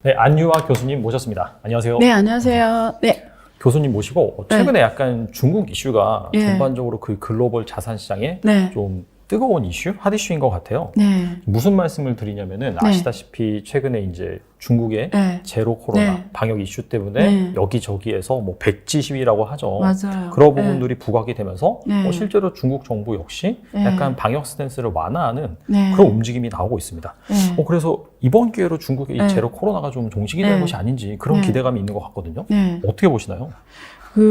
네, 안유아 교수님 모셨습니다. 안녕하세요. 네, 안녕하세요. 네. 교수님 모시고 최근에 약간 중국 이슈가 예. 전반적으로 그 글로벌 자산 시장에 네. 좀 뜨거운 이슈, 핫 이슈인 것 같아요. 네. 무슨 말씀을 드리냐면은 아시다시피 최근에 이제 중국의 네. 제로 코로나 네. 방역 이슈 때문에 네. 여기저기에서 뭐 백지 시위라고 하죠. 맞아요. 그런 부분들이 부각이 되면서 네. 실제로 중국 정부 역시 네. 약간 방역 스탠스를 완화하는 네. 그런 움직임이 나오고 있습니다. 네. 그래서 이번 기회로 중국의 이 네. 제로 코로나가 좀 종식이 될 네. 것이 아닌지 그런 네. 기대감이 있는 것 같거든요. 네. 어떻게 보시나요?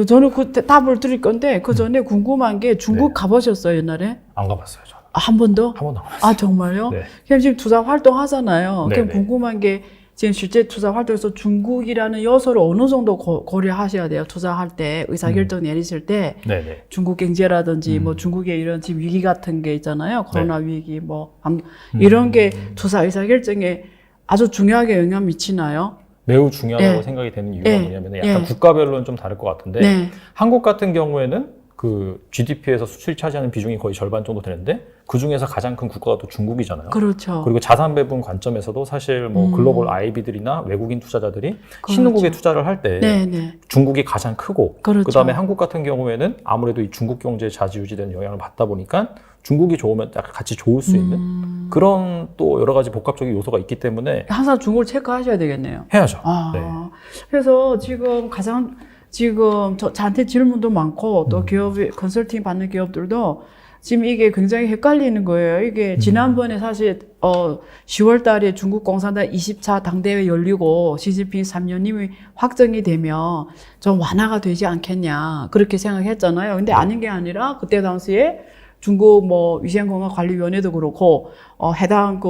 저는 그 답을 드릴 건데, 그 전에 궁금한 게 중국 네. 가보셨어요, 옛날에? 안 가봤어요, 저는. 한 번도? 한 번도 안 가봤어요. 아, 정말요? 네. 그럼 지금 투자 활동 하잖아요. 네, 그럼 네. 궁금한 게, 지금 실제 투자 활동에서 중국이라는 요소를 어느 정도 고려하셔야 돼요? 투자할 때, 의사결정 내리실 때. 네네. 중국 경제라든지 뭐 중국의 이런 지금 위기 같은 게 있잖아요. 코로나 네. 위기 이런 게 투자 의사결정에 아주 중요하게 영향 미치나요? 매우 중요하다고 네. 생각이 되는 이유가 네. 뭐냐면 약간 네. 국가별로는 좀 다를 것 같은데 네. 한국 같은 경우에는 그 GDP에서 수출이 차지하는 비중이 거의 절반 정도 되는데 그 중에서 가장 큰 국가가 또 중국이잖아요. 그렇죠. 그리고 자산 배분 관점에서도 사실 뭐 글로벌 IB들이나 외국인 투자자들이 그렇죠. 신흥국에 투자를 할 때 네네. 중국이 가장 크고 그렇죠. 그다음에 한국 같은 경우에는 아무래도 이 중국 경제에 좌지우지되는 영향을 받다 보니까 중국이 좋으면 딱 같이 좋을 수 있는 그런 또 여러 가지 복합적인 요소가 있기 때문에 항상 중국을 체크하셔야 되겠네요. 해야죠. 아, 네. 그래서 지금 저한테 질문도 많고 또 기업이 컨설팅 받는 기업들도 지금 이게 굉장히 헷갈리는 거예요. 이게 지난번에 사실 10월 달에 중국 공산당 20차 당대회 열리고 시진핑 3년임이 확정이 되면 좀 완화가 되지 않겠냐 그렇게 생각했잖아요. 근데 아닌 게 아니라 그때 당시에 중국 뭐 위생건강관리위원회도 그렇고 해당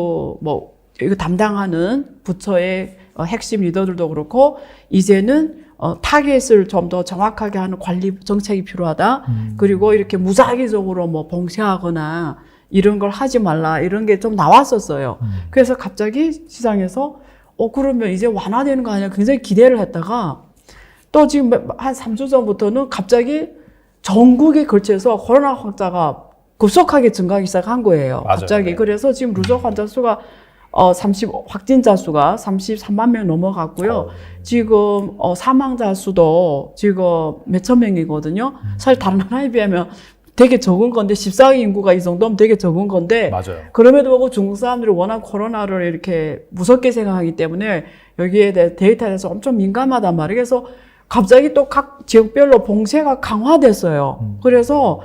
이거 담당하는 부처의 핵심 리더들도 그렇고 이제는 타겟을 좀 더 정확하게 하는 관리 정책이 필요하다. 그리고 이렇게 무작위적으로 뭐 봉쇄하거나 이런 걸 하지 말라. 이런 게 좀 나왔었어요. 그래서 갑자기 시장에서 그러면 이제 완화되는 거 아니야? 굉장히 기대를 했다가 또 지금 한 3주 전부터는 갑자기 전국에 걸쳐서 코로나 확자가 급속하게 증가하기 시작한 거예요. 맞아요. 갑자기. 네. 그래서 지금 누적 환자 수가 확진자 수가 33만 명 넘어갔고요. 지금 사망자 수도 지금 몇천 명이거든요. 사실 다른 나라에 비하면 되게 적은 건데 14억 인구가 이 정도면 되게 적은 건데 맞아요. 그럼에도 불구하고 중국 사람들이 워낙 코로나를 이렇게 무섭게 생각하기 때문에 여기에 대해 데이터에 대해서 엄청 민감하단 말이에요. 그래서 갑자기 또 각 지역별로 봉쇄가 강화됐어요. 그래서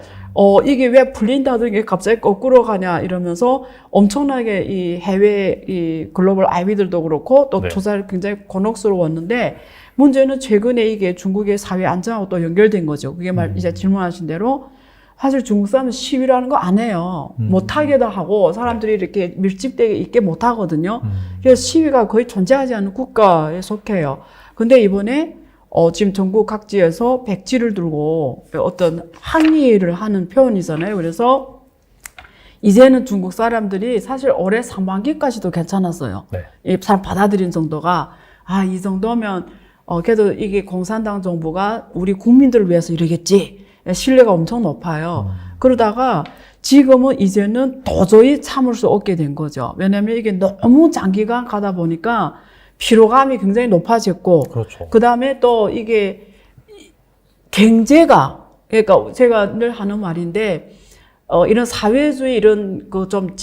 이게 왜 풀린다던 게 갑자기 거꾸로 가냐 이러면서 엄청나게 이 해외 이 글로벌 IB들도 그렇고 또 네. 투자를 굉장히 곤혹스러웠는데 문제는 최근에 이게 중국의 사회 안정하고 또 연결된 거죠. 그게 이제 질문하신 대로 사실 중국 사람은 시위라는 거 안 해요. 못하게도 하고 사람들이 이렇게 밀집되게 있게 못 하거든요. 그래서 시위가 거의 존재하지 않는 국가에 속해요. 근데 이번에 지금 전국 각지에서 백지를 들고 어떤 항의를 하는 표현이잖아요. 그래서 이제는 중국 사람들이 사실 올해 상반기까지도 괜찮았어요. 네. 이 사람 받아들인 정도가 이 정도면 그래도 이게 공산당 정부가 우리 국민들을 위해서 이러겠지. 신뢰가 엄청 높아요. 그러다가 지금은 이제는 도저히 참을 수 없게 된 거죠. 왜냐하면 이게 너무 장기간 가다 보니까 피로감이 굉장히 높아졌고, 그렇죠. 그 다음에 또 이게 경제가, 그러니까 제가 늘 하는 말인데, 이런 사회주의 이런 그 좀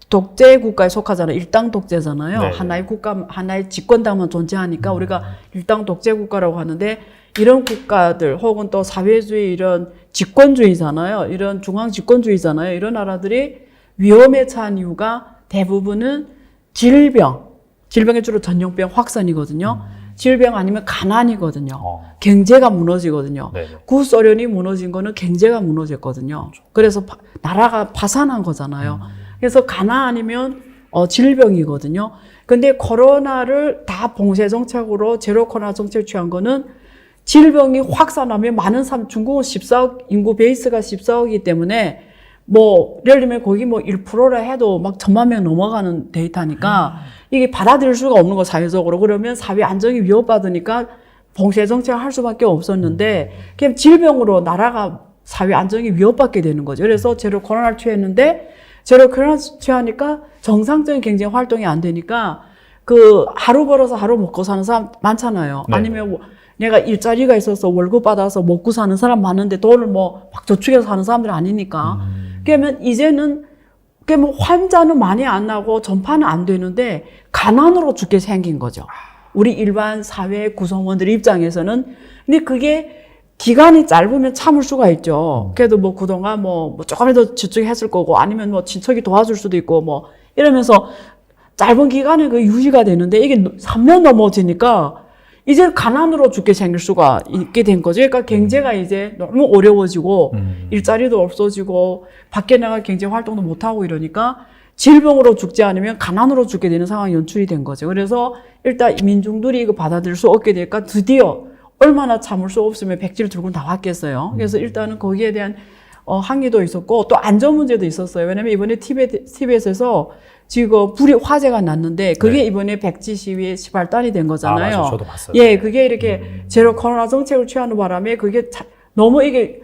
독재 국가에 속하잖아요. 일당 독재잖아요. 네. 하나의 국가, 하나의 집권당만 존재하니까 우리가 일당 독재 국가라고 하는데, 이런 국가들 혹은 또 사회주의 이런 집권주의잖아요. 이런 중앙 집권주의잖아요. 이런 나라들이 위험에 처한 이유가 대부분은 질병이 주로 전염병 확산이거든요. 질병 아니면 가난이거든요. 경제가 무너지거든요. 네네. 구소련이 무너진 거는 경제가 무너졌거든요. 그래서 나라가 파산한 거잖아요. 그래서 가난 아니면 질병이거든요. 근데 코로나를 다 봉쇄 정책으로 제로 코로나 정책 취한 거는 질병이 확산하면 많은 사람, 중국은 14억, 인구 베이스가 14억이기 때문에 예를 들면 거기 1%라 해도 막 1,000만 명 넘어가는 데이터니까 이게 받아들일 수가 없는 거, 사회적으로. 그러면 사회 안정이 위협받으니까 봉쇄 정책을 할 수밖에 없었는데, 그냥 질병으로 나라가 사회 안정이 위협받게 되는 거죠. 그래서 제로 코로나를 취했는데, 제로 코로나 취하니까 정상적인 경제 활동이 안 되니까 그 하루 벌어서 하루 먹고 사는 사람 많잖아요. 네. 아니면 뭐 내가 일자리가 있어서 월급 받아서 먹고 사는 사람 많은데 돈을 뭐 막 저축해서 사는 사람들 아니니까. 그러면 이제는 그게 뭐 환자는 많이 안 나고 전파는 안 되는데 가난으로 죽게 생긴 거죠. 우리 일반 사회 구성원들 입장에서는. 근데 그게 기간이 짧으면 참을 수가 있죠. 그래도 뭐 그동안 뭐 조금이라도 저축했을 거고 아니면 뭐 친척이 도와줄 수도 있고 뭐 이러면서 짧은 기간에 그 유지가 되는데 이게 3년 넘어지니까 이제 가난으로 죽게 생길 수가 있게 된 거죠. 그러니까 경제가 이제 너무 어려워지고 일자리도 없어지고 밖에 나가 경제 활동도 못하고 이러니까 질병으로 죽지 않으면 가난으로 죽게 되는 상황이 연출이 된 거죠. 그래서 일단 민중들이 이거 받아들일 수 없게 되니까 드디어 얼마나 참을 수 없으면 백지를 들고 나왔겠어요. 그래서 일단은 거기에 대한 항의도 있었고 또 안전 문제도 있었어요. 왜냐면 이번에 TBS에서 지금 화재가 났는데 그게 네. 이번에 백지 시위의 발단이 된 거잖아요. 맞아요. 저도 봤어요. 예, 그게 이렇게 제로 코로나 정책을 취하는 바람에 그게 너무 이게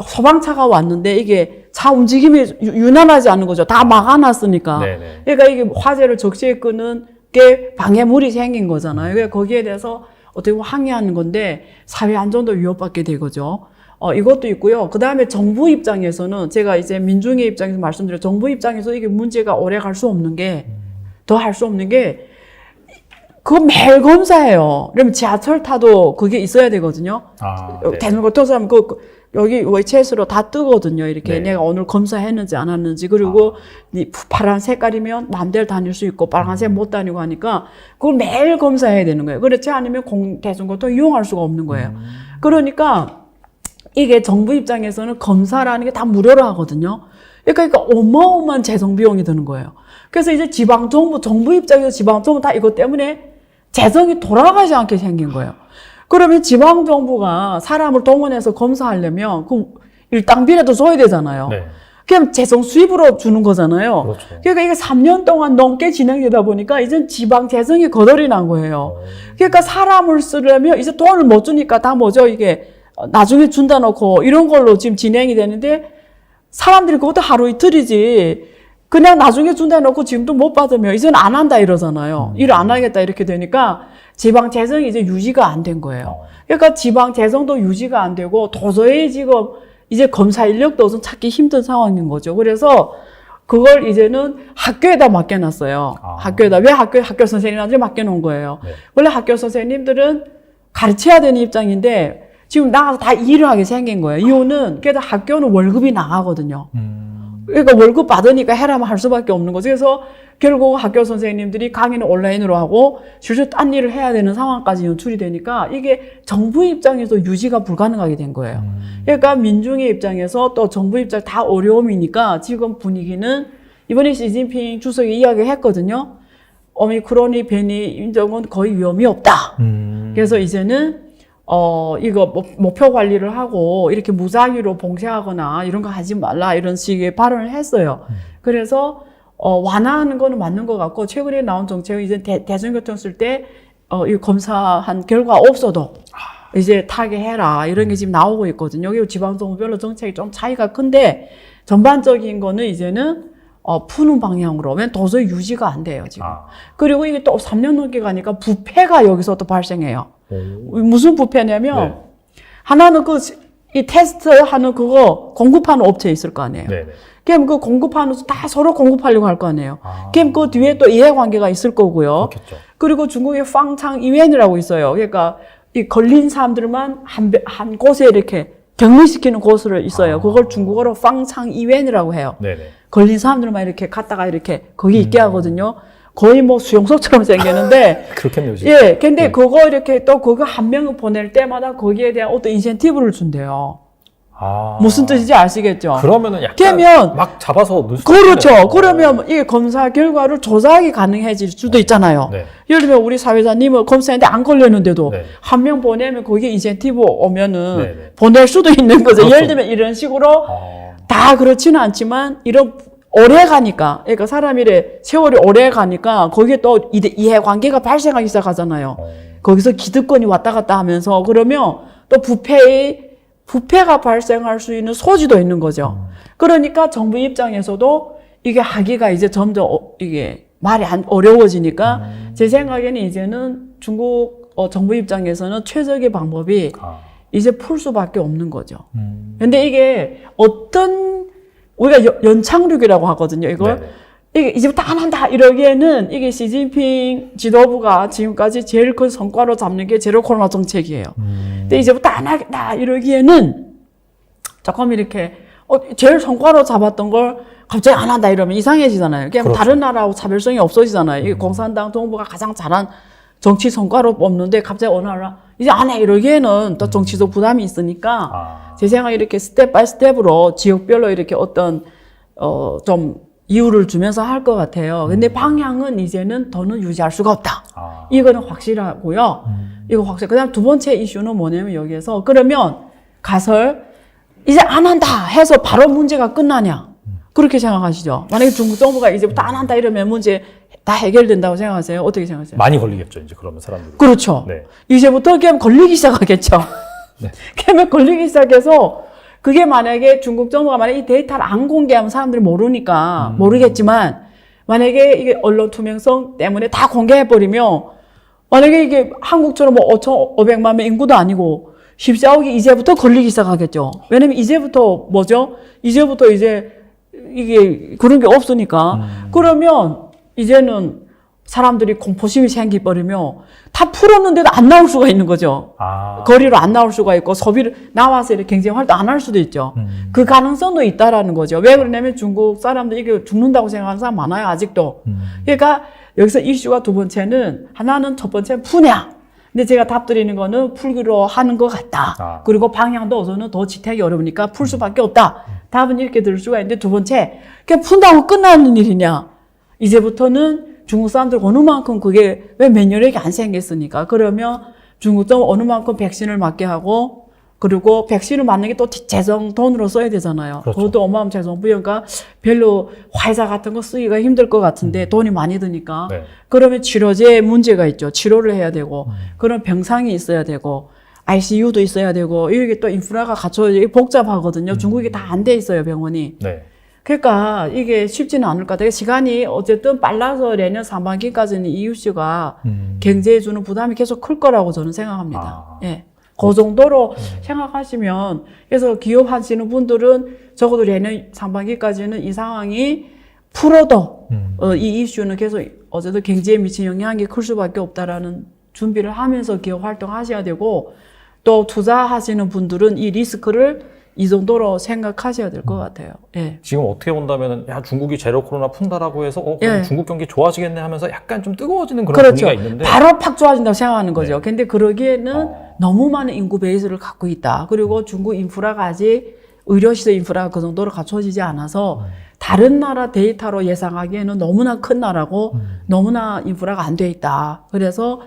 소방차가 왔는데 이게 차 움직임이 유난하지 않은 거죠. 다 막아놨으니까. 네네. 그러니까 이게 화재를 적시에 끄는 게 방해물이 생긴 거잖아요. 그러니까 거기에 대해서 어떻게 보면 항의하는 건데 사회 안전도 위협받게 되거죠. 이것도 있고요. 그 다음에 정부 입장에서는 제가 이제 민중의 입장에서 말씀드려 정부 입장에서 이게 문제가 오래 갈 수 없는 게 더 할 수 없는 게 그거 매일 검사해요. 그러면 지하철 타도 그게 있어야 되거든요. 네. 대중교통사 하면 여기 웨이체스로 다 뜨거든요. 이렇게 네. 내가 오늘 검사했는지 안 했는지. 그리고 파란 색깔이면 마음대로 다닐 수 있고 빨간색 못 다니고 하니까 그걸 매일 검사해야 되는 거예요. 그렇지 않으면 대중교통 이용할 수가 없는 거예요. 그러니까 이게 정부 입장에서는 검사라는 게 다 무료로 하거든요. 그러니까 어마어마한 재정 비용이 드는 거예요. 그래서 이제 정부 입장에서 지방정부 다 이것 때문에 재정이 돌아가지 않게 생긴 거예요. 그러면 지방정부가 사람을 동원해서 검사하려면 그 일당비라도 줘야 되잖아요. 네. 그냥 재정 수입으로 주는 거잖아요. 그렇죠. 그러니까 이게 3년 동안 넘게 진행되다 보니까 이제 지방 재정이 거덜이 난 거예요. 그러니까 사람을 쓰려면 이제 돈을 못 주니까 다 뭐죠? 이게 나중에 준다 놓고 이런 걸로 지금 진행이 되는데 사람들이 그것도 하루 이틀이지 그냥 나중에 준다 놓고 지금도 못 받으면 이제는 안 한다 이러잖아요. 일을 안 하겠다 이렇게 되니까 지방 재정이 이제 유지가 안 된 거예요. 그러니까 지방 재정도 유지가 안 되고 도저히 지금 이제 검사 인력도 우선 찾기 힘든 상황인 거죠. 그래서 그걸 이제는 학교에다 맡겨놨어요. 학교에다. 왜 학교 선생님한테 맡겨놓은 거예요. 네. 원래 학교 선생님들은 가르쳐야 되는 입장인데 지금 나가서 다 일을 하게 생긴 거예요. 이유는 그래도 학교는 월급이 나가거든요. 그러니까 월급 받으니까 해라면 할 수밖에 없는 거죠. 그래서 결국 학교 선생님들이 강의는 온라인으로 하고 실제 딴 일을 해야 되는 상황까지 연출이 되니까 이게 정부 입장에서 유지가 불가능하게 된 거예요. 그러니까 민중의 입장에서 또 정부 입장 다 어려움이니까 지금 분위기는 이번에 시진핑 주석이 이야기했거든요. 오미크론이 변이 인정은 거의 위험이 없다. 그래서 이제는 이거 목표 관리를 하고 이렇게 무작위로 봉쇄하거나 이런 거 하지 말라 이런 식의 발언을 했어요. 그래서 완화하는 거는 맞는 것 같고 최근에 나온 정책은 이제 대중교통 쓸 때 이 검사한 결과 없어도 이제 타게 해라 이런 게 지금 나오고 있거든요. 여기 지방정부별로 정책이 좀 차이가 큰데 전반적인 거는 이제는 푸는 방향으로 오면 도저히 유지가 안 돼요 지금. 그리고 이게 또 3년 넘게 가니까 부패가 여기서 또 발생해요. 무슨 부패냐면 네. 하나는 이 테스트 하는 그거 공급하는 업체 있을 거 아니에요. 네네. 그럼 그 공급하는 다 서로 공급하려고 할 거 아니에요. 그럼 그 뒤에 또 이해관계가 있을 거고요. 그렇겠죠. 그리고 중국의 방창 이웬이라고 있어요. 그러니까 이 걸린 사람들만 한 곳에 이렇게 격리시키는 곳을 있어요. 그걸 중국어로 방창 이웬이라고 해요. 네네. 걸린 사람들만 이렇게 갔다가 이렇게 거기 있게 하거든요. 거의 뭐 수용소처럼 생겼는데. 그렇겠네요, 진짜. 예, 근데 그거 이렇게 또 그거 한 명을 보낼 때마다 거기에 대한 어떤 인센티브를 준대요. 무슨 뜻인지 아시겠죠? 그러면은 약간 그러면 막 잡아서 넣을 수 그렇죠. 있겠네요. 그러면 이게 검사 결과를 조작이 가능해질 수도 있잖아요. 네. 예를 들면 우리 사회자님은 검사했는데 안 걸렸는데도 네. 한 명 보내면 거기에 인센티브 오면은 네, 네. 보낼 수도 있는 거죠. 그렇죠. 예를 들면 이런 식으로 다 그렇지는 않지만 이런 오래 가니까 그러니까 사람이 세월이 오래 가니까 거기에 또 이해관계가 발생하기 시작하잖아요. 거기서 기득권이 왔다 갔다 하면서 그러면 또 부패가 발생할 수 있는 소지도 있는 거죠. 그러니까 정부 입장에서도 이게 하기가 이제 점점 이게 말이 어려워지니까 제 생각에는 이제는 중국 정부 입장에서는 최적의 방법이 이제 풀 수밖에 없는 거죠. 근데 이게 어떤 우리가 연착륙이라고 하거든요. 이걸 네네. 이게 이제부터 안 한다 이러기에는 이게 시진핑 지도부가 지금까지 제일 큰 성과로 잡는 게 제로 코로나 정책이에요. 근데 이제부터 안 하겠다 이러기에는 조금 이렇게 제일 성과로 잡았던 걸 갑자기 안 한다 이러면 이상해지잖아요. 그냥 그렇죠. 다른 나라하고 차별성이 없어지잖아요. 이게 공산당 동부가 가장 잘한 정치 성과로 뽑는데 갑자기 어느 나라 이제 안 해 이러기에는 또 정치적 부담이 있으니까 제 생각에 이렇게 스텝 바이 스텝으로 지역별로 이렇게 어떤 좀 이유를 주면서 할 것 같아요. 근데 방향은 이제는 더는 유지할 수가 없다. 이거는 확실하고요. 이거 확실. 그다음 두 번째 이슈는 뭐냐면 여기에서 그러면 가설 이제 안 한다 해서 바로 문제가 끝나냐? 그렇게 생각하시죠? 만약에 중국 정부가 이제부터 안 한다 이러면 문제 다 해결된다고 생각하세요? 어떻게 생각하세요? 많이 걸리겠죠, 이제 그러면 사람들이. 그렇죠. 네. 이제부터 그냥 걸리기 시작하겠죠. 네. 그러면 걸리기 시작해서 그게 만약에 중국 정부가 만약에 이 데이터를 안 공개하면 사람들이 모르니까 모르겠지만 만약에 이게 언론 투명성 때문에 다 공개해버리면 만약에 이게 한국처럼 뭐 5,500만 명 인구도 아니고 14억이 이제부터 걸리기 시작하겠죠. 왜냐면 이제부터 뭐죠? 이제부터 이제 이게 그런 게 없으니까. 그러면 이제는 사람들이 공포심이 생기버리면 다 풀었는데도 안 나올 수가 있는 거죠. 거리로 안 나올 수가 있고 소비를 나와서 이렇게 경제 활동 안 할 수도 있죠. 그 가능성도 있다라는 거죠. 왜 그러냐면 중국 사람들 이게 죽는다고 생각하는 사람 많아요, 아직도. 그러니까 여기서 이슈가 두 번째는 하나는 첫 번째는 푸냐. 근데 제가 답 드리는 거는 풀기로 하는 것 같다. 그리고 방향도 우선은 더 지탱하기 어려우니까 풀 수밖에 없다. 답은 이렇게 들을 수가 있는데 두 번째, 그냥 푼다고 끝나는 일이냐. 이제부터는 중국 사람들 어느 만큼 그게 왜 면역력이 안 생겼으니까. 그러면 중국도 어느 만큼 백신을 맞게 하고 그리고 백신을 맞는 게 또 재정 돈으로 써야 되잖아요. 그렇죠. 그것도 어마어마한 재정 부여가 별로 화이자 같은 거 쓰기가 힘들 것 같은데 돈이 많이 드니까. 네. 그러면 치료제에 문제가 있죠. 치료를 해야 되고 그런 병상이 있어야 되고 ICU도 있어야 되고 이게 또 인프라가 갖춰져 복잡하거든요. 중국이 다 안 돼 있어요, 병원이. 네. 그러니까 이게 쉽지는 않을 것 같아요. 시간이 어쨌든 빨라서 내년 상반기까지는 EUC가 경제에 주는 부담이 계속 클 거라고 저는 생각합니다. 예. 그 정도로 생각하시면, 그래서 기업 하시는 분들은 적어도 내년 상반기까지는 이 상황이 풀어도, 이 이슈는 계속 어쨌든 경제에 미친 영향이 클 수밖에 없다라는 준비를 하면서 기업 활동하셔야 되고, 또 투자하시는 분들은 이 리스크를 이 정도로 생각하셔야 될 것 같아요. 예. 지금 어떻게 본다면은 야 중국이 제로 코로나 푼다라고 해서 그럼 예. 중국 경기 좋아지겠네 하면서 약간 좀 뜨거워지는 그런 그렇죠. 분위기가 있는데 바로 팍 좋아진다고 생각하는 거죠. 네. 근데 그러기에는 너무 많은 인구 베이스를 갖고 있다. 그리고 중국 인프라가 아직 의료시설 인프라가 그 정도로 갖춰지지 않아서 다른 나라 데이터로 예상하기에는 너무나 큰 나라고 너무나 인프라가 안 돼 있다. 그래서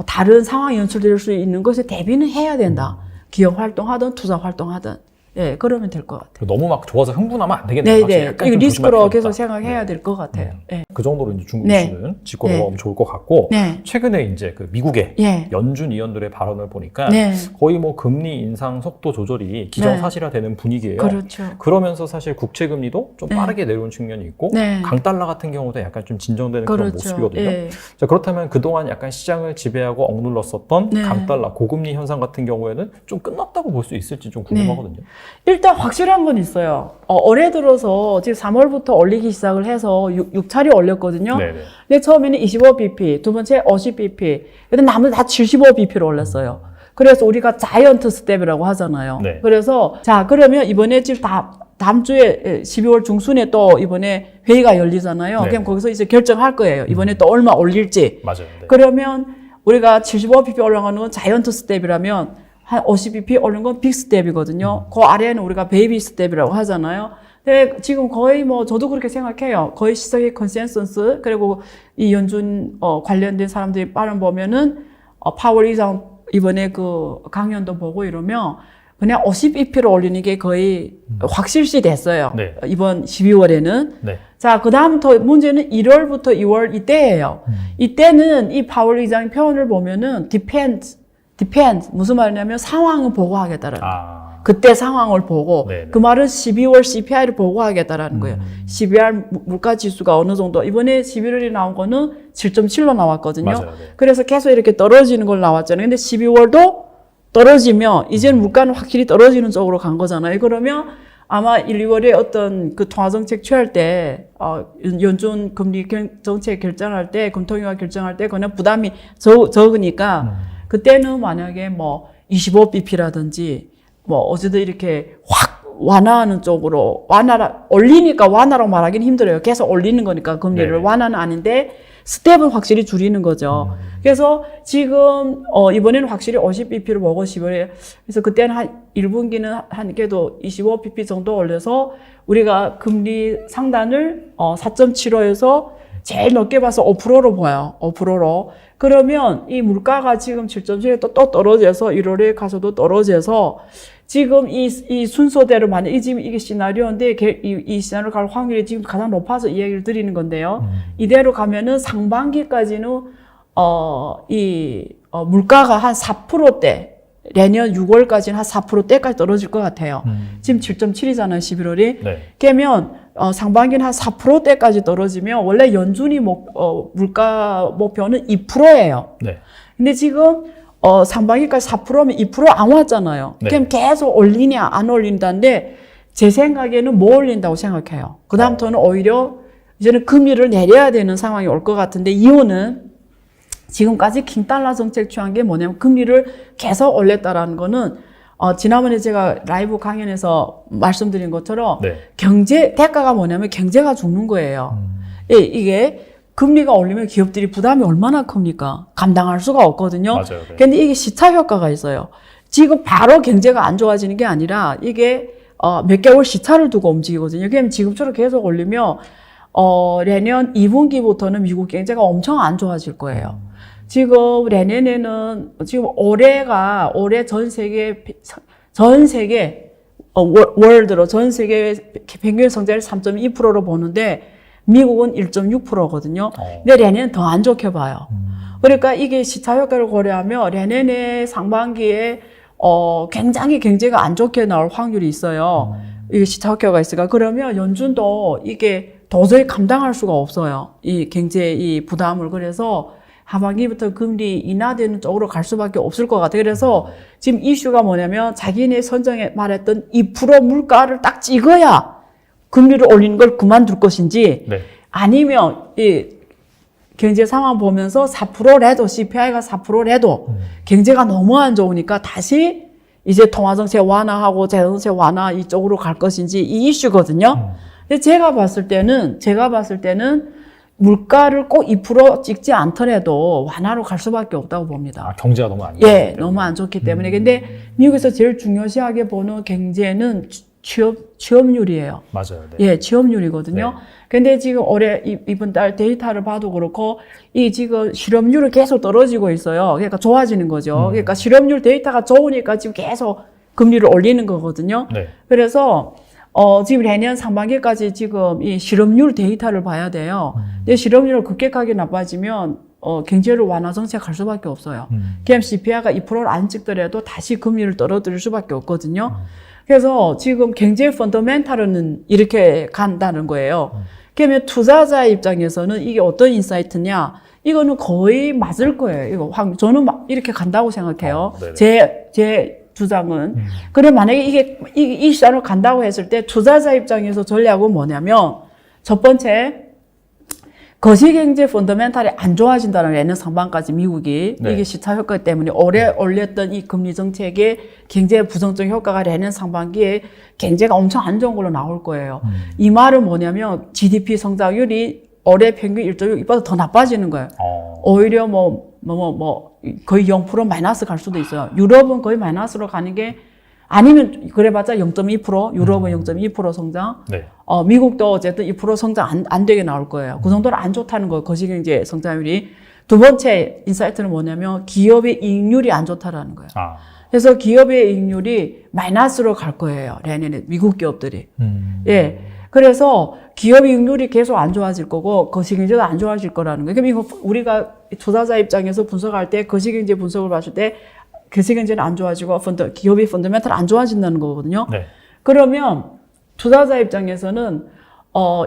다른 상황이 연출될 수 있는 것에 대비는 해야 된다. 기업 활동하든 투자 활동하든. 예, 그러면 될 것 같아요. 너무 막 좋아서 흥분하면 안 되겠네요. 네네. 약간 이거 좀 리스크로 조심할 필요가 계속 있다. 생각해야 네. 될 것 같아요. 예. 그 정도로 이제 중국 네. 이슈는 짚고 네. 넘어가면 좋을 것 같고 네. 최근에 이제 그 미국의 예. 연준 위원들의 발언을 보니까 네. 거의 뭐 금리 인상 속도 조절이 기정사실화되는 분위기예요. 그렇죠. 그러면서 사실 국채 금리도 좀 네. 빠르게 내려온 측면이 있고 네. 강달러 같은 경우도 약간 좀 진정되는 그런 그렇죠. 모습이거든요. 예. 자, 그렇다면 그동안 약간 시장을 지배하고 억눌렀었던 네. 강달러 고금리 현상 같은 경우에는 좀 끝났다고 볼 수 있을지 좀 궁금하거든요. 일단 확실한 건 있어요. 올해 들어서 지금 3월부터 올리기 시작을 해서 6차례 올렸거든요. 네네. 근데 처음에는 25bp, 두 번째 50bp, 근데 나머지 다 75bp로 올렸어요. 그래서 우리가 자이언트 스텝이라고 하잖아요. 네. 그래서 자 그러면 이번에 지금 다음 주에 12월 중순에 또 이번에 회의가 열리잖아요. 네. 그럼 거기서 이제 결정할 거예요. 이번에 또 얼마 올릴지. 맞아요. 네. 그러면 우리가 75bp 올라가는 건 자이언트 스텝이라면 한 50bp 오른 건 빅 스텝이거든요. 그 아래에는 우리가 베이비 스텝이라고 하잖아요. 근데 지금 거의 뭐 저도 그렇게 생각해요. 거의 시장의 컨센서스 그리고 이 연준 관련된 사람들이 빠른 보면은 파월 의장 이번에 그 강연도 보고 이러면 그냥 50bp로 올리는 게 거의 확실시 됐어요. 네. 이번 12월에는. 네. 자, 그 다음부터 문제는 1월부터 2월 이때예요. 이때는 이 파월 의장 표현을 보면은 depends. 무슨 말이냐면 상황을 보고 하겠다라는. 그때 상황을 보고 네네. 그 말은 12월 CPI를 보고하겠다라는 거예요. 12월 물가 지수가 어느 정도 이번에 11월에 나온 거는 7.7로 나왔거든요. 맞아요. 네. 그래서 계속 이렇게 떨어지는 걸 나왔잖아요. 근데 12월도 떨어지면 이제는 물가는 확실히 떨어지는 쪽으로 간 거잖아요. 그러면 아마 1, 2월에 어떤 그 통화정책 취할 때, 연준 금리 정책 결정할 때, 금통위가 결정할 때, 그냥 부담이 적으니까, 그때는 만약에 뭐 25bp라든지, 뭐 어제도 이렇게 확 완화하는 쪽으로, 올리니까 완화라고 말하기는 힘들어요. 계속 올리는 거니까 금리를. 네네. 완화는 아닌데, 스텝은 확실히 줄이는 거죠. 그래서 지금, 이번에는 확실히 50bp를 먹어 10월에. 그래서 그때는 한 1분기는 한 그래도 25bp 정도 올려서 우리가 금리 상단을 4.75에서 제일 높게 봐서 5%로 보여요. 5%로. 그러면 이 물가가 지금 7.7에 또 떨어져서 1월에 가서도 떨어져서 지금 이 순서대로 만약 지금 이게 시나리오인데 이 시나리오 갈 확률이 지금 가장 높아서 이 얘기를 드리는 건데요. 이대로 가면은 상반기까지는 물가가 한 4%대 내년 6월까지는 한 4%대까지 떨어질 것 같아요. 지금 7.7이잖아요, 11월이. 네. 그러면 상반기는 한 4%대까지 떨어지면 원래 연준이 물가 목표는 2%예요. 네. 근데 지금 상반기까지 4%면 2% 안 왔잖아요. 네. 그럼 계속 올리냐 안 올린다는데 제 생각에는 못 올린다고 생각해요. 그 다음부터는 오히려 이제는 금리를 내려야 되는 상황이 올 것 같은데 이유는 지금까지 킹달러 정책 취한 게 뭐냐면 금리를 계속 올렸다라는 거는 지난번에 제가 라이브 강연에서 말씀드린 것처럼 네. 대가가 뭐냐면 경제가 죽는 거예요. 이게 금리가 올리면 기업들이 부담이 얼마나 큽니까? 감당할 수가 없거든요. 맞아요. 네. 근데 이게 시차 효과가 있어요. 지금 바로 경제가 안 좋아지는 게 아니라 이게 몇 개월 시차를 두고 움직이거든요. 그럼 지금처럼 계속 올리면 내년 2분기부터는 미국 경제가 엄청 안 좋아질 거예요. 지금 내년에는 지금 올해 전 세계 월드로 전 세계 평균 성장률 3.2%로 보는데 미국은 1.6%거든요. 근데 내년은 더 안 좋게 봐요. 그러니까 이게 시차 효과를 고려하면 내년에 상반기에 굉장히 경제가 안 좋게 나올 확률이 있어요. 이게 시차 효과가 있으니까. 그러면 연준도 이게 도저히 감당할 수가 없어요. 이 경제 이 부담을. 그래서 하반기부터 금리 인하되는 쪽으로 갈 수밖에 없을 것 같아요. 그래서 지금 이슈가 뭐냐면 자기네 선정에 말했던 2% 물가를 딱 찍어야 금리를 올리는 걸 그만둘 것인지 네. 아니면 이 경제 상황 보면서 4%래도 CPI가 4%래도 경제가 너무 안 좋으니까 다시 이제 통화정책 완화하고 재정책 완화 이쪽으로 갈 것인지 이 이슈거든요. 근데 제가 봤을 때는 물가를 꼭 2% 찍지 않더라도 완화로 갈 수밖에 없다고 봅니다. 경제가 너무 안 좋기 때문에. 너무 안 좋기 때문에. 근데 미국에서 제일 중요시하게 보는 경제는 취업률이에요. 맞아요. 네. 취업률이거든요. 네. 근데 지금 올해 이번 달 데이터를 봐도 그렇고 이 지금 실업률은 계속 떨어지고 있어요. 그러니까 좋아지는 거죠. 그러니까 실업률 데이터가 좋으니까 지금 계속 금리를 올리는 거거든요. 네. 그래서 지금 내년 상반기까지 지금 이 실업률 데이터를 봐야 돼요. 근데 실업률이 급격하게 나빠지면 경제를 완화 정책 할 수밖에 없어요. 그럼 CPI가 2%를 안 찍더라도 다시 금리를 떨어뜨릴 수밖에 없거든요. 그래서 지금 경제 펀더멘탈은 이렇게 간다는 거예요. 그러면 투자자 입장에서는 이게 어떤 인사이트냐? 이거는 거의 맞을 거예요. 저는 막 이렇게 간다고 생각해요. 제 주장은. 그럼 만약에 이 시장으로 간다고 했을 때 투자자 입장에서 전략은 뭐냐면 첫 번째 거시경제 펀더멘탈이 안 좋아진다는 내년 상반까지 미국이 네. 이게 시차 효과 때문에 올해 올렸던 이 금리 정책의 경제 부정적 효과가 내년 상반기에 경제가 엄청 안 좋은 걸로 나올 거예요. 이 말은 뭐냐면 GDP 성장률이 올해 평균 1.6보다 더 나빠지는 거예요. 오히려 거의 0% 마이너스 갈 수도 있어요. 유럽은 거의 마이너스로 가는 게 아니면 그래봤자 0.2%, 유럽은 0.2% 성장. 네. 미국도 어쨌든 2% 성장 안 되게 나올 거예요. 그 정도로 안 좋다는 거예요. 거시경제 성장률이. 두 번째 인사이트는 뭐냐면 기업의 이익률이 안 좋다라는 거예요. 그래서 기업의 이익률이 마이너스로 갈 거예요. 내년에 미국 기업들이. 그래서 기업 이익률이 계속 안 좋아질 거고 거시경제도 안 좋아질 거라는 거예요. 그럼 이거 우리가 투자자 입장에서 분석할 때 거시경제 분석을 봤을 때 경제 경제는 안 좋아지고 기업이 펀더멘탈 안 좋아진다는 거거든요. 네. 그러면 투자자 입장에서는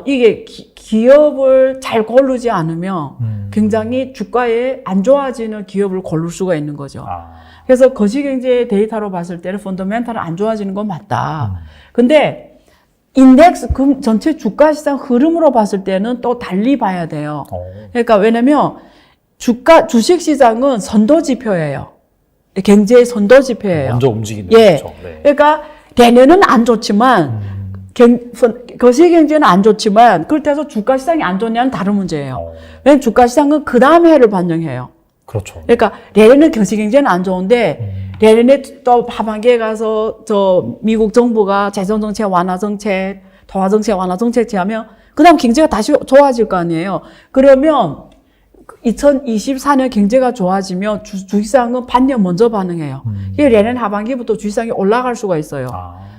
이게 기업을 잘 고르지 않으면 굉장히 주가에 안 좋아지는 기업을 고를 수가 있는 거죠. 그래서 거시경제 데이터로 봤을 때는 펀더멘탈은 안 좋아지는 건 맞다. 근데 인덱스 전체 주가 시장 흐름으로 봤을 때는 또 달리 봐야 돼요. 그러니까 왜냐면 주식 시장은 선도 지표예요. 경제의 선도 지표예요. 먼저 움직이는 예. 거죠. 네. 그러니까 내년은 안 좋지만 거시경제는 안 좋지만 그렇다고 해서 주가 시장이 안 좋냐는 다른 문제예요. 왜냐면 주가 시장은 그 다음 해를 반영해요. 그렇죠. 그러니까 내년은 거시경제는 안 좋은데 내년에 또 하반기에 가서 미국 정부가 재정정책 완화 정책, 통화정책 완화 정책 제하면 그다음 경제가 다시 좋아질 거 아니에요. 그러면 2024년 경제가 좋아지면 주식시장은 반년 먼저 반응해요. 이게 내년 하반기부터 주식시장이 올라갈 수가 있어요.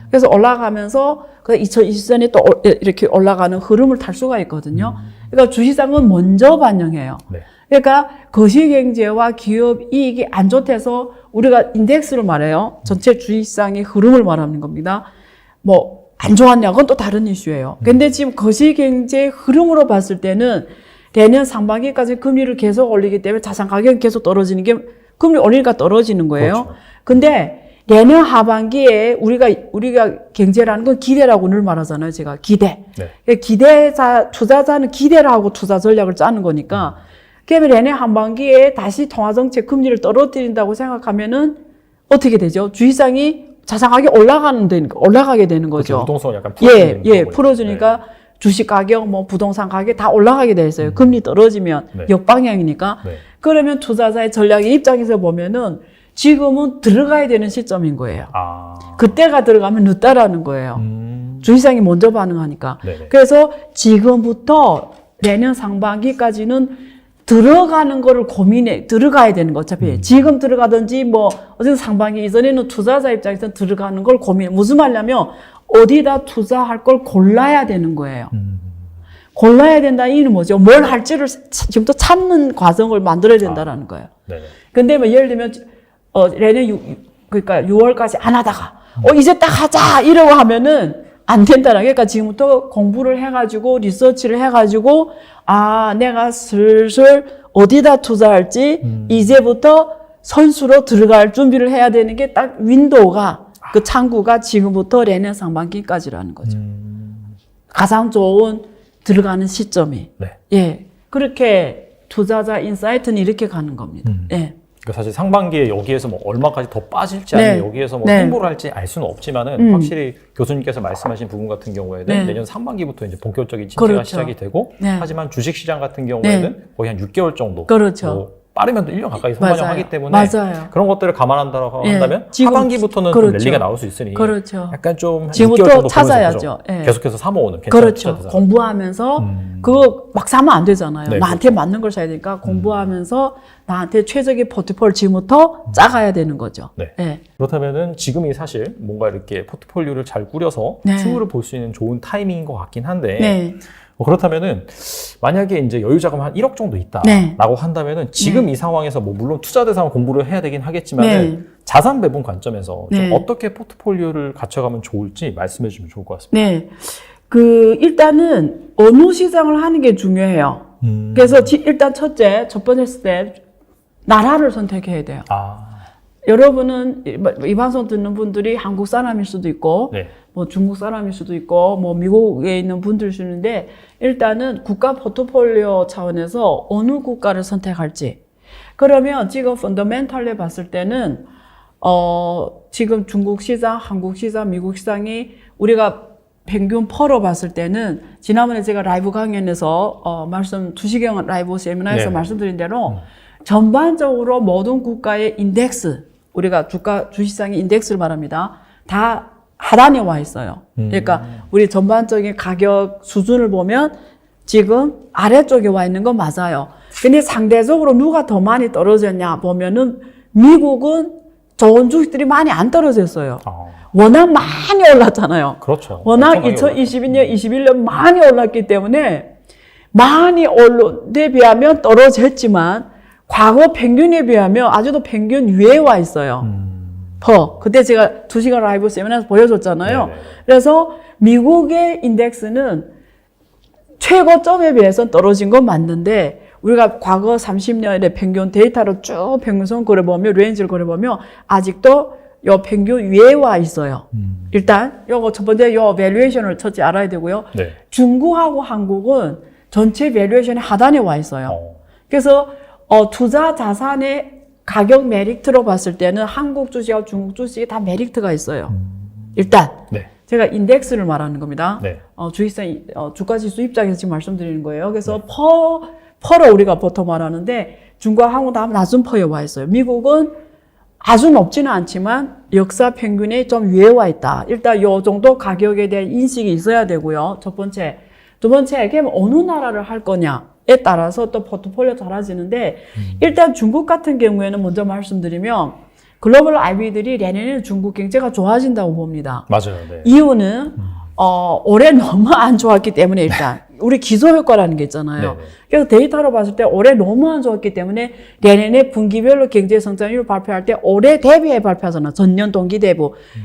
그래서 올라가면서 2024년에 또 이렇게 올라가는 흐름을 탈 수가 있거든요. 그러니까 주식시장은 먼저 반영해요. 네. 그러니까 거시경제와 기업 이익이 안 좋대서 우리가 인덱스를 말해요. 전체 주식시장의 흐름을 말하는 겁니다. 뭐 안 좋았냐고는 또 다른 이슈예요. 근데 지금 거시경제 흐름으로 봤을 때는 내년 상반기까지 금리를 계속 올리기 때문에 자산 가격이 계속 떨어지는 게 금리 올리니까 떨어지는 거예요. 그렇죠. 근데 내년 하반기에 우리가 경제라는 건 기대라고 늘 말하잖아요. 제가 기대. 네. 투자자는 기대를 하고 투자 전략을 짜는 거니까. 그러면 내년 하반기에 다시 통화정책 금리를 떨어뜨린다고 생각하면은 어떻게 되죠? 주식시장이 자산 가격이 올라가게 되는 거죠. 그렇죠. 부동산을 약간 풀어주는 풀어주니까. 네. 주식 가격, 부동산 가격 다 올라가게 돼 있어요. 금리 떨어지면 네. 역방향이니까. 네. 그러면 투자자의 전략의 입장에서 보면은 지금은 들어가야 되는 시점인 거예요. 그때가 들어가면 늦다라는 거예요. 주식시장이 먼저 반응하니까. 네네. 그래서 지금부터 내년 상반기까지는 들어가는 거를 들어가야 되는 거. 어차피 지금 들어가든지 어쨌든 상반기 이전에는 투자자 입장에서 들어가는 걸 무슨 말이냐면 어디다 투자할 걸 골라야 되는 거예요. 골라야 된다는 이유는 뭐죠? 뭘 할지를 지금부터 찾는 과정을 만들어야 된다라는 거예요. 네네. 근데 예를 들면, 내년 그러니까 6월까지 안 하다가, 이제 딱 하자! 이러고 하면은 안 된다는 거예요. 그러니까 지금부터 공부를 해가지고, 리서치를 해가지고, 내가 슬슬 어디다 투자할지, 이제부터 선수로 들어갈 준비를 해야 되는 게 딱 윈도우가, 그 창구가 지금부터 내년 상반기까지라는 거죠. 가장 좋은 들어가는 시점이. 네. 예. 그렇게 투자자 인사이트는 이렇게 가는 겁니다. 예. 그러니까 사실 상반기에 여기에서 얼마까지 더 빠질지 네. 아니면 여기에서 네. 행보를 할지 알 수는 없지만은 확실히 교수님께서 말씀하신 부분 같은 경우에는 네. 내년 상반기부터 이제 본격적인 진행이 그렇죠. 시작이 되고 네. 하지만 주식시장 같은 경우에는 거의 한 6개월 정도 그렇죠. 빠르면 또 1년 가까이 선반영하기 때문에 맞아요. 그런 것들을 감안한다고 예. 한다면 지금 하반기부터는 그렇죠. 좀 랠리가 나올 수 있으니 그렇죠. 약간 좀 지금부터 6개월 정도 찾아야죠. 예. 계속해서 사모으는 그렇죠. 공부하면서 그거 막 사면 안 되잖아요. 네, 나한테 그렇죠. 맞는 걸 사야 되니까 공부하면서 나한테 최적의 포트폴리오를 지금부터 짜가야 되는 거죠. 네. 예. 그렇다면은 지금이 사실 뭔가 이렇게 포트폴리오를 잘 꾸려서 네. 수익을 볼 수 있는 좋은 타이밍인 것 같긴 한데 네. 그렇다면은 만약에 이제 여유 자금 한 1억 정도 있다라고 네. 한다면은 지금 이 상황에서 물론 투자 대상 공부를 해야 되긴 하겠지만 네. 자산 배분 관점에서 좀 네. 어떻게 포트폴리오를 갖춰가면 좋을지 말씀해 주시면 좋을 것 같습니다. 네. 일단은 어느 시장을 하는 게 중요해요. 그래서 일단 첫 번째 스텝, 나라를 선택해야 돼요. 여러분은 이 방송 듣는 분들이 한국 사람일 수도 있고, 네. 중국 사람일 수도 있고, 미국에 있는 분들일 수도 있는데, 일단은 국가 포트폴리오 차원에서 어느 국가를 선택할지. 그러면 지금 펀더멘탈에 봤을 때는, 지금 중국 시장, 한국 시장, 미국 시장이 우리가 평균 퍼로 봤을 때는, 지난번에 제가 라이브 강연에서, 주식형 라이브 세미나에서 네. 말씀드린 대로, 전반적으로 모든 국가의 인덱스, 우리가 주식시장의 인덱스를 말합니다. 다 하단에 와 있어요. 그러니까 우리 전반적인 가격 수준을 보면 지금 아래쪽에 와 있는 건 맞아요. 근데 상대적으로 누가 더 많이 떨어졌냐 보면은 미국은 좋은 주식들이 많이 안 떨어졌어요. 워낙 많이 올랐잖아요. 그렇죠. 워낙 2022년, 21년 많이 올랐기 때문에 많이 대비하면 떨어졌지만 과거 평균에 비하면 아직도 평균 위에 와 있어요. 그때 제가 2시간 라이브 세미나에서 보여줬잖아요. 네네. 그래서 미국의 인덱스는 최고점에 비해서 떨어진 건 맞는데 우리가 과거 30년의 평균 데이터로 쭉 평균선 그려보면 레인지를 그려보면 아직도 요 평균 위에 와 있어요. 일단 요거 첫 번째 요 밸류에이션을 첫째 알아야 되고요. 네. 중국하고 한국은 전체 밸류에이션의 하단에 와 있어요. 그래서 투자 자산의 가격 메리트로 봤을 때는 한국 주식하고 중국 주식이 다 메리트가 있어요. 일단 네. 제가 인덱스를 말하는 겁니다. 네. 주식상 주가지수 입장에서 지금 말씀드리는 거예요. 그래서 퍼를 우리가 보통 말하는데 중국과 한국 다 낮은 퍼에 와 있어요. 미국은 아주 높지는 않지만 역사 평균에 좀 위에 와 있다. 일단 요 정도 가격에 대한 인식이 있어야 되고요. 첫 번째. 두 번째, 그럼 어느 나라를 할 거냐에 따라서 또 포트폴리오 달라지는데 일단 중국 같은 경우에는 먼저 말씀드리면 글로벌 IB들이 내년에는 중국 경제가 좋아진다고 봅니다. 맞아요. 네. 이유는 올해 너무 안 좋았기 때문에 일단 우리 기소효과라는 게 있잖아요. 네네. 그래서 데이터로 봤을 때 올해 너무 안 좋았기 때문에 내년에 분기별로 경제 성장률 발표할 때 올해 대비해 발표하잖아. 전년 동기 대비.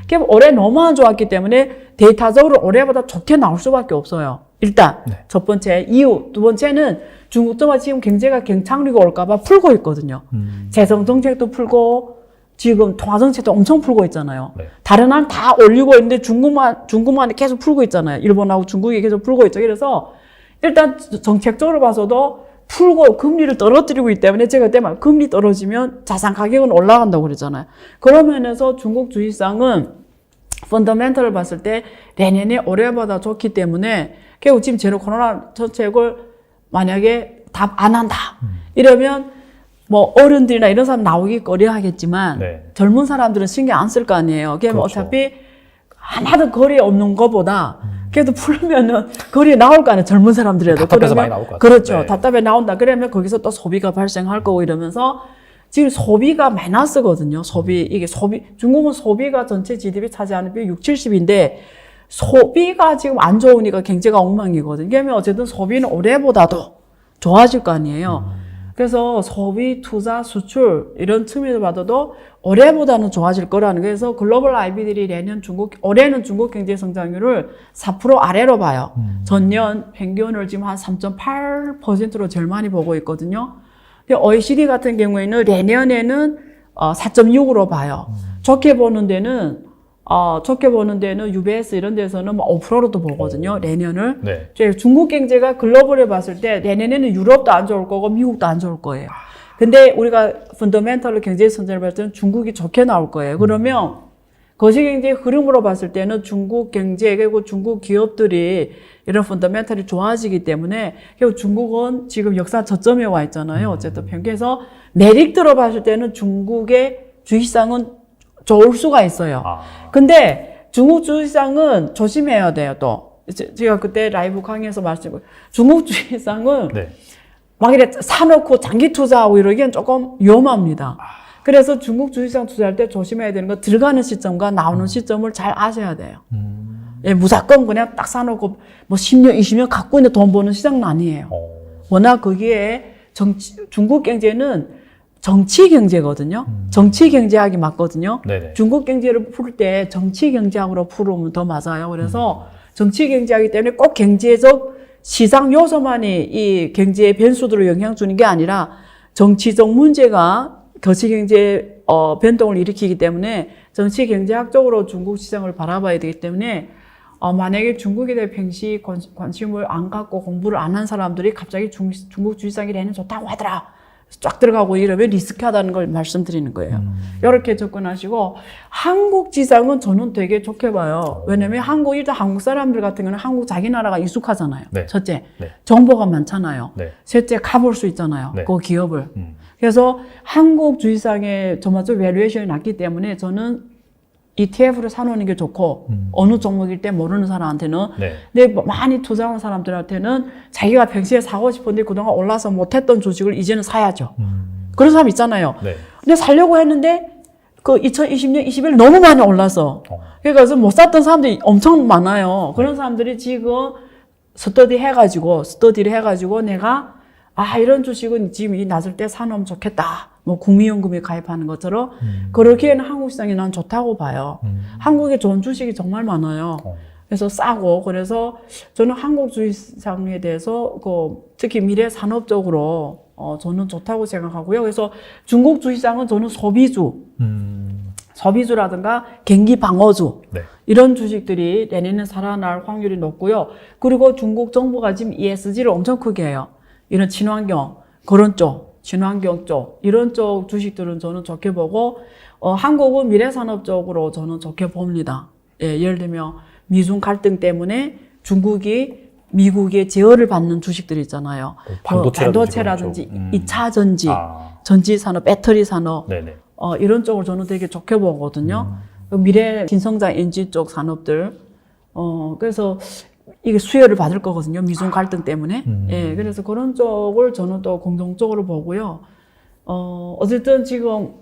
그럼 올해 너무 안 좋았기 때문에 데이터적으로 올해보다 좋게 나올 수밖에 없어요. 일단 네. 첫 번째 이유. 두 번째는 중국도 지금 경제가 경착륙이 올까봐 풀고 있거든요. 재정 정책도 풀고 지금 통화정책도 엄청 풀고 있잖아요. 네. 다른 나라 다 올리고 있는데 중국만 계속 풀고 있잖아요. 일본하고 중국이 계속 풀고 있죠. 그래서 일단 정책적으로 봐서도 풀고 금리를 떨어뜨리고 있기 때문에 제가 그때 말 금리 떨어지면 자산 가격은 올라간다고 그랬잖아요. 그런 면에서 중국 주식상은 펀더멘털을 봤을 때 내년에 올해보다 좋기 때문에 결국 지금 제로 코로나 정책을 만약에 답 안 한다 이러면 뭐 어른들이나 이런 사람 나오기 꺼려 하겠지만 네. 젊은 사람들은 신경 안 쓸 거 아니에요. 그러면 그렇죠. 어차피 하나도 거리에 없는 거보다 그래도 풀면은 거리에 나올 거 아니에요. 젊은 사람들이라도. 답답해서 많이 나올 것 같아요. 그렇죠. 네. 답답해 나온다. 그러면 거기서 또 소비가 발생할 거고 이러면서 지금 소비가 마이너스거든요. 이게 중국은 소비가 전체 GDP 차지하는 비율 60-70인데 소비가 지금 안 좋으니까 경제가 엉망이거든요. 그러면 어쨌든 소비는 올해보다도 좋아질 거 아니에요. 그래서 소비, 투자, 수출 이런 측면에서 봐도 올해보다는 좋아질 거라는 거예요. 그래서 글로벌 IB들이 올해는 중국 경제 성장률을 4% 아래로 봐요. 전년 평균을 지금 한 3.8%로 제일 많이 보고 있거든요. OECD 같은 경우에는 내년에는 4.6으로 봐요. 좋게 보는 데는 UBS 이런 데서는 5%로도 보거든요. 내년을. 네. 중국 경제가 글로벌에 봤을 때 내년에는 유럽도 안 좋을 거고 미국도 안 좋을 거예요. 근데 우리가 펀더멘털로 경제 성장을 봤을 때는 중국이 좋게 나올 거예요. 그러면 거시경제 흐름으로 봤을 때는 중국 경제 그리고 중국 기업들이 이런 펀더멘털이 좋아지기 때문에 결국 중국은 지금 역사 저점에 와 있잖아요. 어쨌든 평균에서 메리트로 봤을 때는 중국의 주식상은 좋을 수가 있어요. 근데 중국 주식상은 조심해야 돼요, 또. 제가 그때 라이브 강의에서 말씀드렸고, 중국 주식상은 네. 막 이래 사놓고 장기 투자하고 이러기엔 조금 위험합니다. 그래서 중국 주식상 투자할 때 조심해야 되는 거 들어가는 시점과 나오는 시점을 잘 아셔야 돼요. 예, 무조건 그냥 딱 사놓고 뭐 10년, 20년 갖고 있는 돈 버는 시장은 아니에요. 워낙 거기에 중국 경제는 정치 경제거든요. 정치 경제학이 맞거든요. 네네. 중국 경제를 풀 때 정치 경제학으로 풀으면 더 맞아요. 그래서 정치 경제하기 때문에 꼭 경제적 시장 요소만이 이 경제의 변수들을 영향 주는 게 아니라 정치적 문제가 거시 경제 변동을 일으키기 때문에 정치 경제학적으로 중국 시장을 바라봐야 되기 때문에 만약에 중국에 대해 평시 관심을 안 갖고 공부를 안 한 사람들이 갑자기 중국 주식시장이 내년 좋다고 하더라. 쫙 들어가고 이러면 리스크하다는 걸 말씀드리는 거예요. 이렇게 접근하시고 한국 지상은 저는 되게 좋게 봐요. 왜냐면 일단 한국 사람들 같은 경우는 한국 자기 나라가 익숙하잖아요. 네. 첫째, 네. 정보가 많잖아요. 네. 셋째, 가볼 수 있잖아요. 네. 그 기업을. 그래서 한국 주식상의 전반적 밸류에이션이 낮기 때문에 저는 ETF를 사놓는 게 좋고 어느 종목일 때 모르는 사람한테는 네. 근데 많이 투자하는 사람들한테는 자기가 평소에 사고 싶은데 그동안 올라서 못했던 주식을 이제는 사야죠. 그런 사람 있잖아요. 네. 근데 살려고 했는데 그 2020년, 21년 너무 많이 올라서 그래서 못 샀던 사람들이 엄청 많아요. 그런 사람들이 지금 스터디를 해가지고 내가 아, 이런 주식은 지금 이 낮을 때 사놓으면 좋겠다. 뭐 국민연금에 가입하는 것처럼 그러기에는 한국 시장이 난 좋다고 봐요. 한국에 좋은 주식이 정말 많아요. 그래서 싸고 그래서 저는 한국 주식시장에 대해서 특히 미래 산업 쪽으로 저는 좋다고 생각하고요. 그래서 중국 주식시장은 저는 소비주라든가 경기 방어주 네. 이런 주식들이 내년에 살아날 확률이 높고요. 그리고 중국 정부가 지금 ESG를 엄청 크게 해요. 이런 친환경 그런 쪽, 친환경 쪽 이런 쪽 주식들은 저는 좋게 보고 한국은 미래산업 쪽으로 저는 좋게 봅니다. 예, 예를 들면 미중 갈등 때문에 중국이 미국의 제어를 받는 주식들이 있잖아요. 반도체라든지 2차 전지, 전지 산업, 배터리 산업 네네. 이런 쪽을 저는 되게 좋게 보거든요. 미래 신성장 엔진 쪽 산업들. 그래서 이게 수혜를 받을 거거든요. 미중 갈등 때문에. 예, 그래서 그런 쪽을 저는 또 공동적으로 보고요. 어쨌든 지금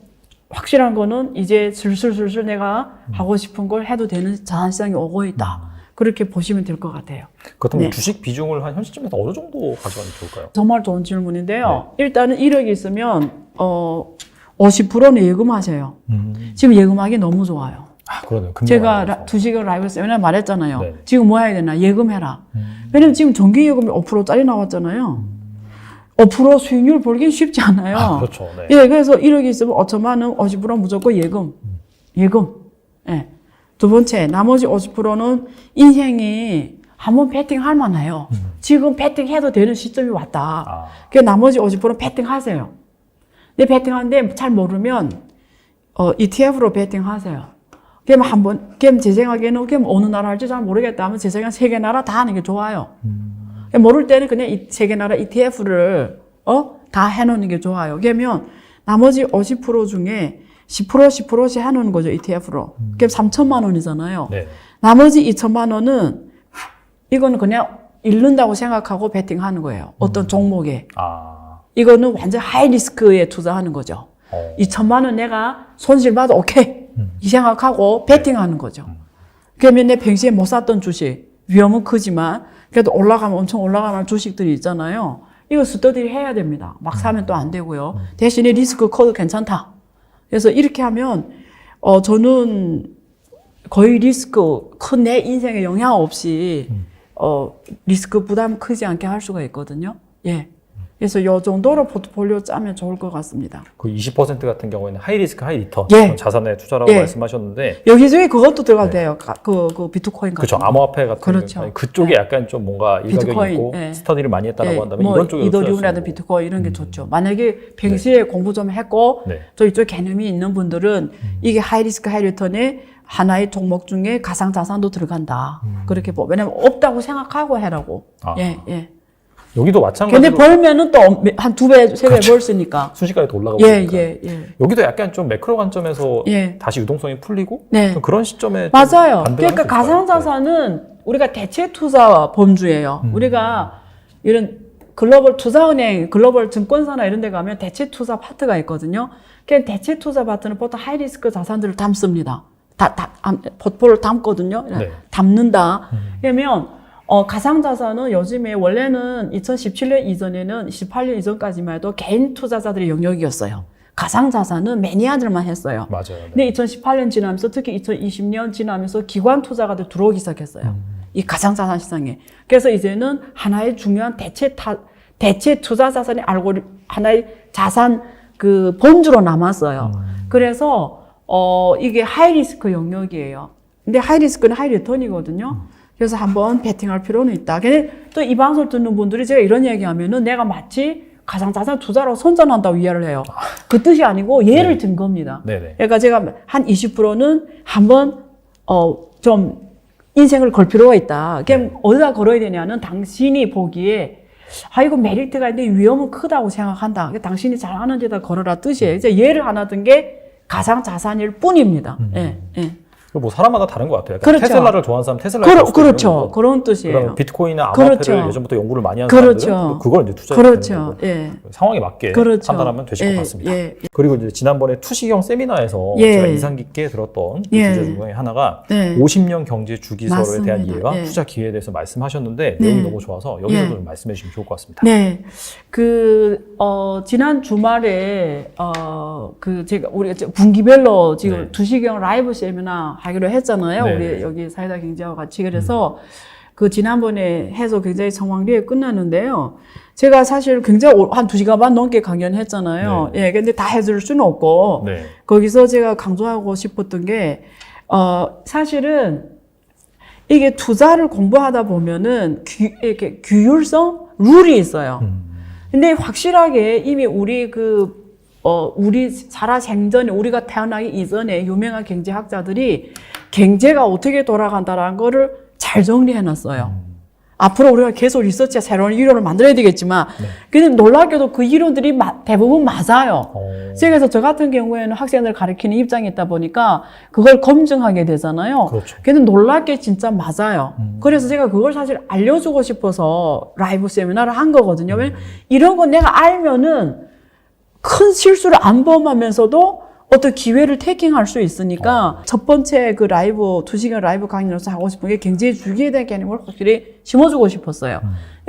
확실한 거는 이제 슬슬 내가 하고 싶은 걸 해도 되는 자산시장이 오고 있다. 그렇게 보시면 될 것 같아요. 그렇다면 네. 주식 비중을 한 현 시점에서 어느 정도 가져가면 좋을까요? 정말 좋은 질문인데요. 일단은 1억이 있으면 50%는 예금하세요. 지금 예금하기 너무 좋아요. 아, 그러네요. 제가 주식을 라이브에서 맨날 말했잖아요. 네. 지금 뭐 해야 되나? 예금해라. 왜냐면 지금 정기예금이 5%짜리 나왔잖아요. 5% 수익률 벌긴 쉽지 않아요. 아, 그렇죠. 네. 예, 그래서 1억이 있으면 5천만 원, 50% 무조건 예금. 예금. 예. 두 번째, 나머지 50%는 인생이 한번 배팅할 만해요. 지금 배팅해도 되는 시점이 왔다. 그 나머지 50%는 배팅하세요. 근데 배팅하는데 잘 모르면 ETF로 배팅하세요. 그럼 그럼 제 생각에는 그럼 어느 나라 할지 잘 모르겠다 하면 제 생각엔 세 개 나라 다 하는 게 좋아요. 모를 때는 그냥 이 세 개 나라 ETF를 다 해놓는 게 좋아요. 그러면 나머지 50% 중에 10%씩 해놓는 거죠, ETF로. 그럼 3천만 원이잖아요. 네. 나머지 2천만 원은 이거는 그냥 잃는다고 생각하고 베팅하는 거예요. 어떤 종목에. 이거는 완전 하이 리스크에 투자하는 거죠. 2천만 원 내가 손실 봐도 오케이. 이 생각하고 베팅하는 거죠. 그러면 내 평소에 못 샀던 주식, 위험은 크지만 그래도 올라가면 엄청 올라가는 주식들이 있잖아요. 이거 스터디를 해야 됩니다. 막 사면 또 안 되고요. 대신에 리스크 커도 괜찮다. 그래서 이렇게 하면 저는 거의 리스크 큰 내 인생에 영향 없이 리스크 부담 크지 않게 할 수가 있거든요. 예. 그래서 이 정도로 포트폴리오 짜면 좋을 것 같습니다. 그 20% 같은 경우에는 하이 리스크 하이 리턴 예. 자산의 투자라고 예. 말씀하셨는데 여기저기 그것도 들어가도 돼요. 그 비트코인 같은 그렇죠. 거. 암호화폐 같은 그렇죠. 경우 그쪽에 약간 좀 뭔가 일가격이 비트코인, 있고 예. 스터디를 많이 했다라고 한다면 뭐 이런 쪽에 이더리움이라든 비트코인 이런 게 좋죠. 만약에 평소에 공부 좀 했고 네. 또 이쪽 개념이 있는 분들은 이게 하이 리스크 하이 리턴에 하나의 종목 중에 가상 자산도 들어간다. 그렇게 왜냐면 없다고 생각하고 해라고. 예, 예. 여기도 마찬가지로. 근데 벌면은 또 한 2배, 3배 그렇죠. 벌 쓰니까. 순식간에 또 올라가고 예, 있으니까. 예, 예. 여기도 약간 좀 매크로 관점에서 예. 다시 유동성이 풀리고 네. 좀 그런 시점에 맞아요. 좀 그러니까 가상자산은 우리가 대체 투자 범주예요. 우리가 이런 글로벌 투자은행, 글로벌 증권사나 이런 데 가면 대체 투자 파트가 있거든요. 그 대체 투자 파트는 보통 하이리스크 자산들을 담습니다. 포트폴리오를 담거든요. 네. 담는다. 그러면 가상자산은 요즘에 원래는 2017년 이전에는 18년 이전까지만 해도 개인 투자자들의 영역이었어요. 가상자산은 매니아들만 했어요. 맞아요. 네. 근데 2018년 지나면서 특히 2020년 지나면서 기관 투자가들 들어오기 시작했어요. 이 가상자산 시장에. 그래서 이제는 하나의 중요한 대체 투자자산의 하나의 자산 그 범주로 남았어요. 그래서 이게 하이리스크 영역이에요. 근데 하이리스크는 하이리턴이거든요. 그래서 한번 베팅할 필요는 있다. 또 이 방송을 듣는 분들이 제가 이런 얘기 하면은 내가 마치 가상자산 투자로 선전한다고 이해를 해요. 그 뜻이 아니고 예를 든 겁니다. 네네. 그러니까 제가 한 20%는 한번 좀 인생을 걸 필요가 있다. 그럼 어디다 걸어야 되냐는 당신이 보기에 이거 메리트가 있는데 위험은 크다고 생각한다. 그러니까 당신이 잘 아는 데다 걸어라 뜻이에요. 이제 예를 하나 든 게 가상자산일 뿐입니다. 예, 예. 뭐 사람마다 다른 것 같아요. 그렇죠. 테슬라를 좋아하는 사람 테슬라를 그렇죠. 그런 뜻이에요. 그다음에 비트코인이나 암호화폐를 그렇죠. 예전부터 연구를 많이 하는 그렇죠. 사람들은 그걸 이제 투자해야 그렇죠. 되는 거고 예. 상황에 맞게 그렇죠. 판단하면 되실 예, 것 같습니다. 예. 그리고 이제 지난번에 투시경 세미나에서 예. 제가 인상 깊게 들었던 예. 주제 중에 하나가 네. 50년 경제 주기설에 맞습니다. 대한 이해와 예. 투자 기회에 대해서 말씀하셨는데 네. 내용이 너무 좋아서 여기서도 예. 좀 말씀해 주시면 좋을 것 같습니다. 네. 지난 주말에, 우리가 분기별로 지금 네. 2시경 라이브 세미나 하기로 했잖아요. 네. 우리 여기 사이다 경제와 같이. 그래서 지난번에 해서 굉장히 성황리에 끝났는데요. 제가 사실 굉장히 한 2시간 반 넘게 강연했잖아요. 예. 근데 다 해줄 수는 없고. 네. 거기서 제가 강조하고 싶었던 게, 사실은 이게 투자를 공부하다 보면은 이렇게 규율성, 룰이 있어요. 근데 확실하게 이미 우리 우리 살아생전에 우리가 태어나기 이전에 유명한 경제학자들이 경제가 어떻게 돌아간다라는 거를 잘 정리해 놨어요. 앞으로 우리가 계속 리서치에 새로운 이론을 만들어야 되겠지만, 근데 놀랍게도 그 이론들이 대부분 맞아요. 그래서 저 같은 경우에는 학생들 가르치는 입장에 있다 보니까 그걸 검증하게 되잖아요. 그렇죠. 근데 놀랍게 진짜 맞아요. 그래서 제가 그걸 사실 알려주고 싶어서 라이브 세미나를 한 거거든요. 왜냐면 이런 건 내가 알면은 큰 실수를 안 범하면서도 어떤 기회를 테이킹할 수 있으니까 첫 번째 2시간 라이브 강의로서 하고 싶은 게 경제 주기에 대한 개념을 확실히 심어주고 싶었어요.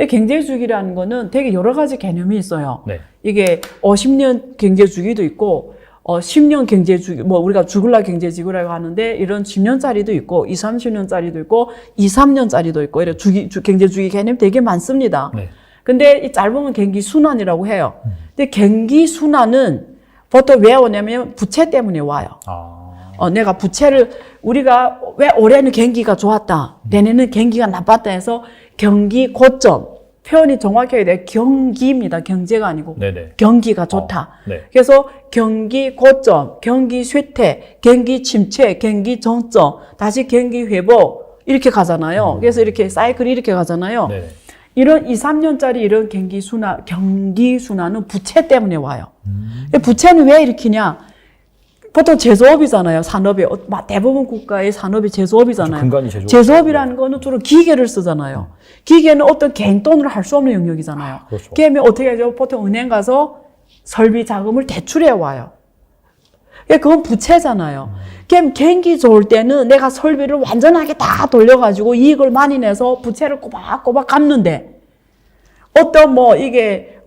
경제 주기라는 거는 되게 여러 가지 개념이 있어요. 네. 이게 50년 경제 주기도 있고 10년 경제 주기, 우리가 죽을라 경제 지구라고 하는데 이런 10년짜리도 있고 20, 30년짜리도 있고 2, 3년짜리도 있고 이런 경제 주기 개념 되게 많습니다. 네. 근데 이 짧으면 경기 순환이라고 해요. 근데 경기 순환은 보통 왜 오냐면 부채 때문에 와요. 내가 우리가 왜 올해는 경기가 좋았다, 내년은 경기가 나빴다 해서 경기 고점, 표현이 정확하게 돼 경기입니다. 경제가 아니고 네네. 경기가 좋다. 네. 그래서 경기 고점, 경기 쇠퇴, 경기 침체, 경기 정점, 다시 경기 회복 이렇게 가잖아요. 그래서 이렇게 사이클이 이렇게 가잖아요. 네. 이런 2, 3년짜리 이런 경기 순환은 부채 때문에 와요. 부채는 왜 일으키냐? 보통 제조업이잖아요. 산업이 대부분 국가의 산업이 제조업이잖아요. 근간이 제조업. 제조업이라는 거는 주로 기계를 쓰잖아요. 기계는 어떤 개인 돈으로 할 수 없는 영역이잖아요. 그렇죠. 그러면 어떻게 하죠? 보통 은행 가서 설비 자금을 대출해 와요. 그건 부채잖아요. 그럼 경기 좋을 때는 내가 설비를 완전하게 다 돌려가지고 이익을 많이 내서 부채를 꼬박꼬박 갚는데, 어떤 이게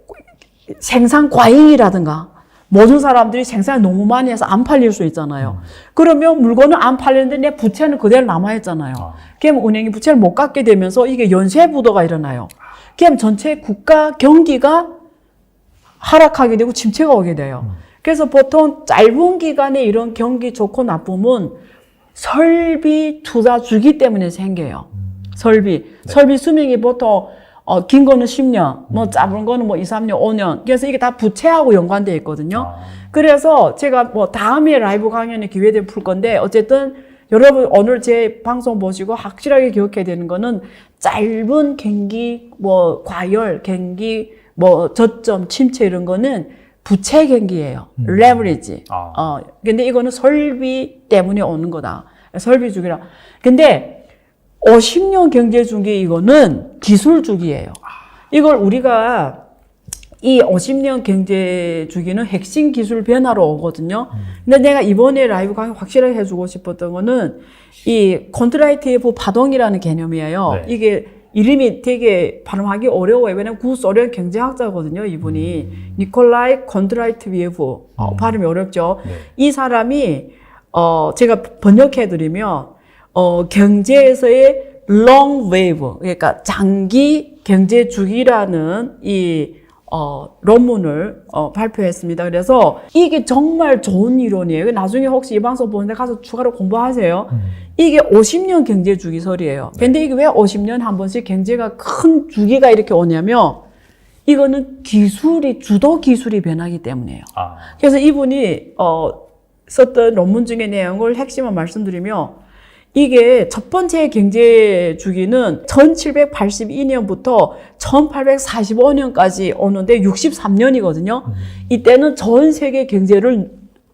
생산 과잉이라든가 모든 사람들이 생산을 너무 많이 해서 안 팔릴 수 있잖아요. 그러면 물건은 안 팔리는데 내 부채는 그대로 남아있잖아요. 그럼 은행이 부채를 못 갚게 되면서 이게 연쇄부도가 일어나요. 그럼 전체 국가 경기가 하락하게 되고 침체가 오게 돼요. 그래서 보통 짧은 기간에 이런 경기 좋고 나쁨은 설비 투자 주기 때문에 생겨요. 설비 수명이 보통 긴 거는 10년, 짧은 거는 2, 3년, 5년. 그래서 이게 다 부채하고 연관되어 있거든요. 그래서 제가 다음에 라이브 강연에 기회 되면 풀 건데, 어쨌든 여러분 오늘 제 방송 보시고 확실하게 기억해야 되는 거는 짧은 경기, 과열, 경기, 저점, 침체 이런 거는 부채 경기예요. 레버리지. 근데 이거는 설비 때문에 오는 거다. 설비 주기라. 근데 50년 경제 주기 이거는 기술 주기예요. 이걸 우리가 이 50년 경제 주기는 핵심 기술 변화로 오거든요. 근데 내가 이번에 라이브 강의 확실하게 해주고 싶었던 거는 이 콘트라이티브 파동이라는 개념이에요. 네. 이게 이름이 되게 발음하기 어려워요. 왜냐면 구소련 경제학자거든요, 이분이. 니콜라이 콘드라이트비에프. 발음이 어렵죠. 네. 이 사람이, 제가 번역해드리면, 경제에서의 long wave, 그러니까 장기 경제 주기라는 논문을 발표했습니다. 그래서 이게 정말 좋은 이론이에요. 나중에 혹시 이 방송 보는데 가서 추가로 공부하세요. 이게 50년 경제 주기설이에요. 근데 이게 왜 50년 한 번씩 경제가 큰 주기가 이렇게 오냐면, 이거는 주도 기술이 변하기 때문이에요. 그래서 이분이 썼던 논문 중의 내용을 핵심을 말씀드리면, 이게 첫 번째 경제 주기는 1782년부터 1845년까지 오는데 63년이거든요. 이때는 전 세계 경제를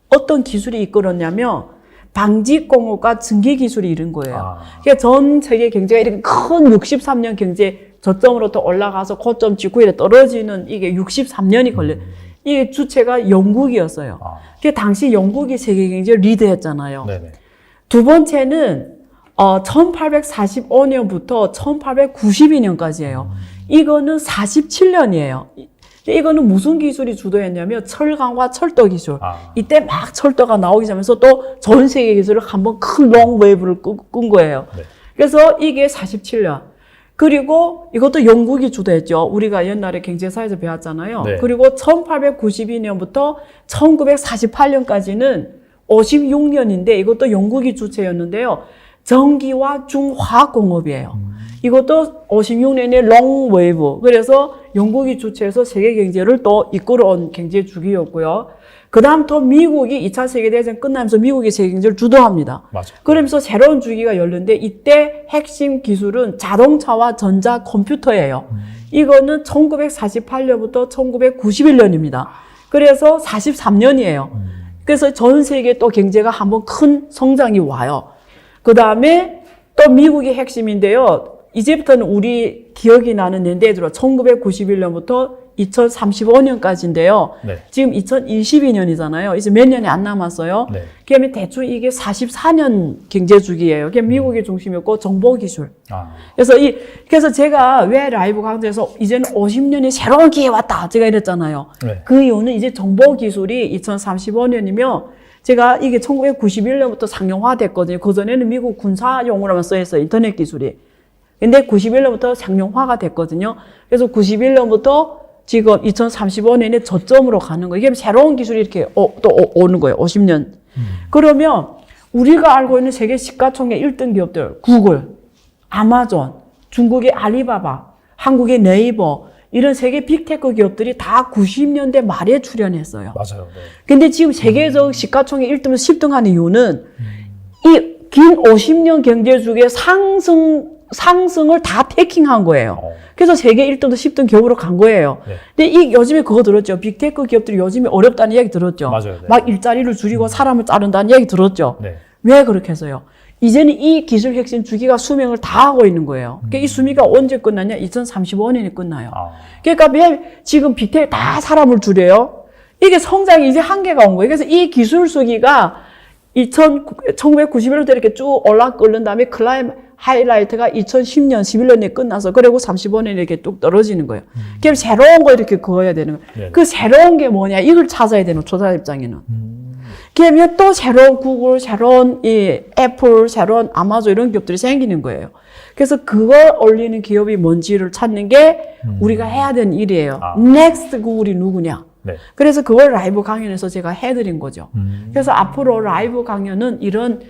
어떤 기술이 이끌었냐면 방직공업과 증기기술이 이런 거예요. 아. 그러니까 전 세계 경제가 이렇게 큰 63년 경제 저점으로 또 올라가서 고점 직후에 떨어지는 이게 63년이 걸려요. 이게 주체가 영국이었어요. 아. 그 당시 영국이 세계 경제를 리드했잖아요. 네네. 두 번째는 1845년부터 1892년까지예요. 이거는 47년이에요. 이거는 무슨 기술이 주도했냐면 철강과 철도 기술. 아. 이때 막 철도가 나오기 전에서 또 전 세계 기술을 한번 큰 롱웨이브를 끈 거예요. 네. 그래서 이게 47년. 그리고 이것도 영국이 주도했죠. 우리가 옛날에 경제사에서 배웠잖아요. 네. 그리고 1892년부터 1948년까지는 56년인데 이것도 영국이 주체였는데요. 전기와 중화공업이에요. 이것도 56년의 롱웨이브. 그래서 영국이 주체해서 세계 경제를 또 이끌어온 경제 주기였고요. 그 다음 또 미국이 2차 세계대전 끝나면서 미국이 세계 경제를 주도합니다. 맞아. 그러면서 새로운 주기가 열렸는데 이때 핵심 기술은 자동차와 전자 컴퓨터예요. 이거는 1948년부터 1991년입니다. 그래서 43년이에요. 그래서 전 세계 또 경제가 한번 큰 성장이 와요. 그 다음에 또 미국이 핵심인데요. 이제부터는 우리 기억이 나는 연대에 들어 1991년부터 2035년까지인데요. 네. 지금 2022년이잖아요. 이제 몇 년이 안 남았어요. 네. 그러면 대충 이게 44년 경제 주기예요. 그게 미국이 중심이었고 정보기술. 아. 그래서 제가 왜 라이브 강좌에서 이제는 50년이 새로운 기회 왔다. 제가 이랬잖아요. 네. 그 이유는 이제 정보기술이 2035년이면 제가 이게 1991년부터 상용화됐거든요. 그전에는 미국 군사용으로만 써있어요. 인터넷 기술이. 근데 91년부터 상용화가 됐거든요. 그래서 91년부터 지금 2035년에 저점으로 가는 거예요. 이게 새로운 기술이 이렇게 또 오는 거예요. 50년. 그러면 우리가 알고 있는 세계 시가총액 1등 기업들, 구글, 아마존, 중국의 알리바바, 한국의 네이버, 이런 세계 빅테크 기업들이 다 90년대 말에 출연했어요. 맞아요. 네. 근데 지금 세계적 시가총액 1등에서 10등 하는 이유는 이 긴 50년 경제 주기의 상승을 다 패킹한 거예요. 그래서 세계 1등도 10등 기업으로 간 거예요. 네. 근데 요즘에 그거 들었죠. 빅테크 기업들이 요즘에 어렵다는 이야기 들었죠. 맞아요. 네. 막 일자리를 줄이고 사람을 자른다는 이야기 들었죠. 네. 왜 그렇게 해서요? 이제는 이 기술 핵심 주기가 수명을 다 하고 있는 거예요. 그러니까 이 수미가 언제 끝나냐? 2035년이 끝나요. 아. 그러니까 왜 지금 빅테크 다 사람을 줄여요? 이게 성장이 이제 한계가 온 거예요. 그래서 이 기술 수기가 1991년부터 이렇게 쭉 끓는 다음에 하이라이트가 2010년, 11년에 끝나서 그리고 35년에 이렇게 뚝 떨어지는 거예요. 그럼 새로운 거 이렇게 그어야 되는 거예요. 네네. 그 새로운 게 뭐냐? 이걸 찾아야 되는 조사 입장에는. 그러면 또 새로운 구글, 새로운 애플, 새로운 아마존 이런 기업들이 생기는 거예요. 그래서 그걸 올리는 기업이 뭔지를 찾는 게 우리가 해야 되는 일이에요. 아. 넥스트 구글이 누구냐? 네. 그래서 그걸 라이브 강연에서 제가 해드린 거죠. 그래서 앞으로 라이브 강연은 이런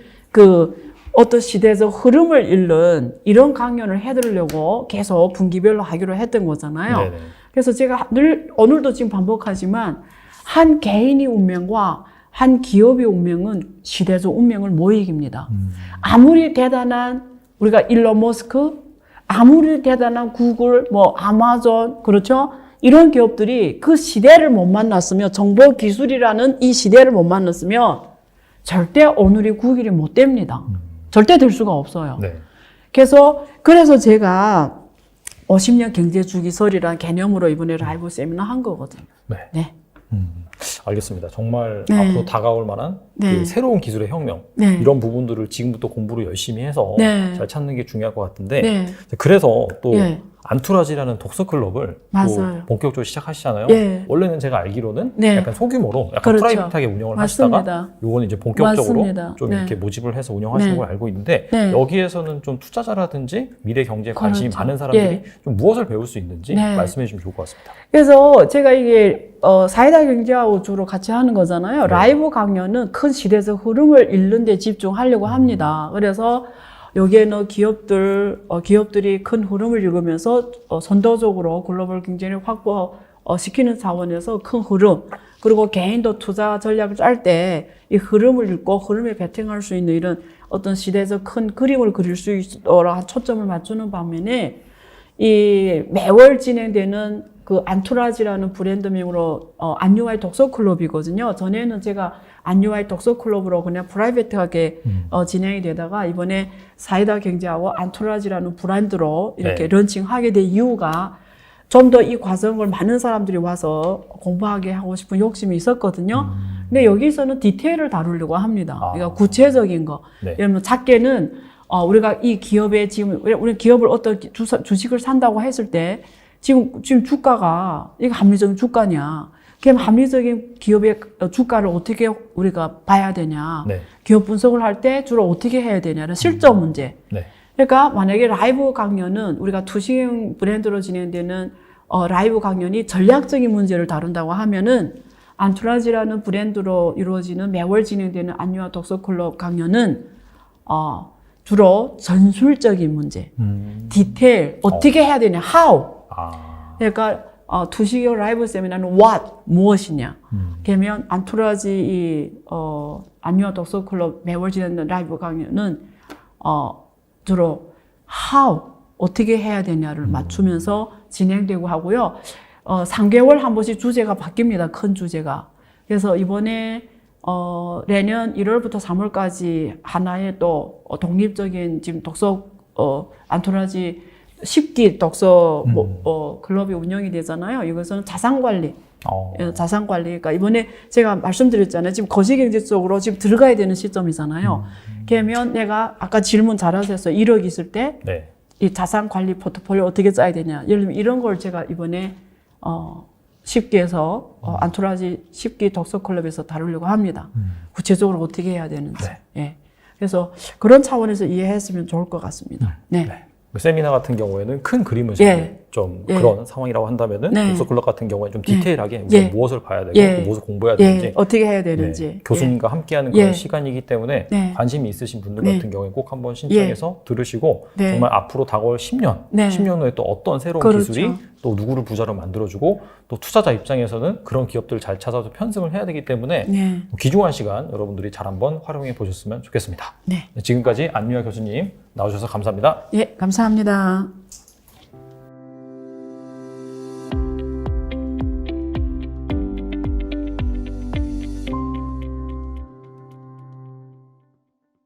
어떤 시대적 흐름을 읽는 이런 강연을 해드리려고 계속 분기별로 하기로 했던 거잖아요. 네네. 그래서 제가 오늘도 지금 반복하지만 한 개인의 운명과 한 기업의 운명은 시대적 운명을 못 이깁니다. 아무리 대단한 우리가 일론 머스크, 아무리 대단한 구글, 아마존, 그렇죠? 이런 기업들이 그 시대를 못 만났으면, 정보 기술이라는 이 시대를 못 만났으면 절대 오늘이 9일이 못 됩니다. 절대 될 수가 없어요. 네. 그래서 제가 50년 경제 주기설이라는 개념으로 이번에 라이브 세미나 한 거거든요. 네. 네. 알겠습니다. 정말 네. 앞으로 다가올 만한 네. 그 새로운 기술의 혁명 네. 이런 부분들을 지금부터 공부를 열심히 해서 네. 잘 찾는 게 중요할 것 같은데 네. 그래서 또 네. 안투라지라는 독서 클럽을 또 맞아요. 본격적으로 시작하시잖아요. 네. 원래는 제가 알기로는 네. 약간 소규모로 약간 그렇죠. 프라이빗하게 운영을 맞습니다. 하시다가 요거는 이제 본격적으로 맞습니다. 좀 네. 이렇게 모집을 해서 운영하시는 네. 걸 알고 있는데 네. 여기에서는 좀 투자자라든지 미래 경제에 관심이 그렇죠. 많은 사람들이 예. 좀 무엇을 배울 수 있는지 네. 말씀해 주시면 좋을 것 같습니다. 그래서 제가 이게 사이다 경제하고 주로 같이 하는 거잖아요. 네. 라이브 강연은 큰 시대적 흐름을 읽는 데 집중하려고 합니다. 그래서 여기에는 기업들이 큰 흐름을 읽으면서 선도적으로 글로벌 경쟁을 확보시키는 차원에서 큰 흐름, 그리고 개인도 투자 전략을 짤 때 이 흐름을 읽고 흐름에 베팅할 수 있는 이런 어떤 시대적 큰 그림을 그릴 수 있도록 초점을 맞추는 반면에 이 매월 진행되는 그 안투라지라는 브랜드명으로 안유아의 독서 클럽이거든요. 전에는 제가 안유아의 독서 클럽으로 그냥 프라이빗하게 진행이 되다가 이번에 사이다 경제하고 안토라지라는 브랜드로 이렇게 네. 런칭하게 된 이유가 좀 더 이 과정을 많은 사람들이 와서 공부하게 하고 싶은 욕심이 있었거든요. 근데 여기서는 디테일을 다루려고 합니다. 그러니까 구체적인 거. 네. 예를 들면 작게는 우리가 이 기업에 지금 우리 기업을 어떤 주식을 산다고 했을 때 지금 주가가 이게 합리적인 주가냐? 그럼 합리적인 기업의 주가를 어떻게 우리가 봐야 되냐? 네. 기업 분석을 할 때 주로 어떻게 해야 되냐는 실전 문제. 네. 그러니까 만약에 라이브 강연은 우리가 투시형 브랜드로 진행되는 라이브 강연이 전략적인 문제를 다룬다고 하면은 안토라지라는 브랜드로 이루어지는 매월 진행되는 안유아 독서클럽 강연은 주로 전술적인 문제, 디테일, 어떻게 해야 되냐, how. 그러니까 투시형 라이브 세미나는 what, 무엇이냐. 그러면 안토라지 이 안유아 독서클럽 매월 진행되는 라이브 강연은 주로 how, 어떻게 해야 되냐를 맞추면서 진행되고 하고요. 3개월 한 번씩 주제가 바뀝니다. 큰 주제가. 그래서 이번에 내년 1월부터 3월까지 하나의 또 독립적인 지금 독서 안토라지 10기 독서 클럽이 운영이 되잖아요. 이것은 자산관리. 자산관리. 그러니까 이번에 제가 말씀드렸잖아요. 지금 거시경제 쪽으로 지금 들어가야 되는 시점이잖아요. 그러면 내가 아까 질문 잘하셔서 1억 있을 때 이 자산관리 포트폴리오 어떻게 짜야 되냐. 예를 들면 이런 걸 제가 이번에 10기에서 안토라지 10기 독서클럽에서 다루려고 합니다. 구체적으로 어떻게 해야 되는지. 예. 그래서 그런 차원에서 이해했으면 좋을 것 같습니다. 네. 세미나 같은 경우에는 큰 그림을 좀 그런 상황이라고 한다면은 독서클럽 같은 경우에 좀 디테일하게 우리가 무엇을 봐야 되고 또 무엇을 공부해야 되는지 어떻게 해야 되는지 교수님과 함께하는 그런 시간이기 때문에 관심이 있으신 분들 같은 경우에 꼭 한번 신청해서 들으시고 정말 앞으로 다가올 10년, 10년 후에 또 어떤 새로운 기술이 또 누구를 부자로 만들어주고 또 투자자 입장에서는 그런 기업들을 잘 찾아서 편승을 해야 되기 때문에 귀중한 시간 여러분들이 잘 한번 활용해 보셨으면 좋겠습니다. 지금까지 안유아 교수님 나오셔서 감사합니다. 예, 감사합니다.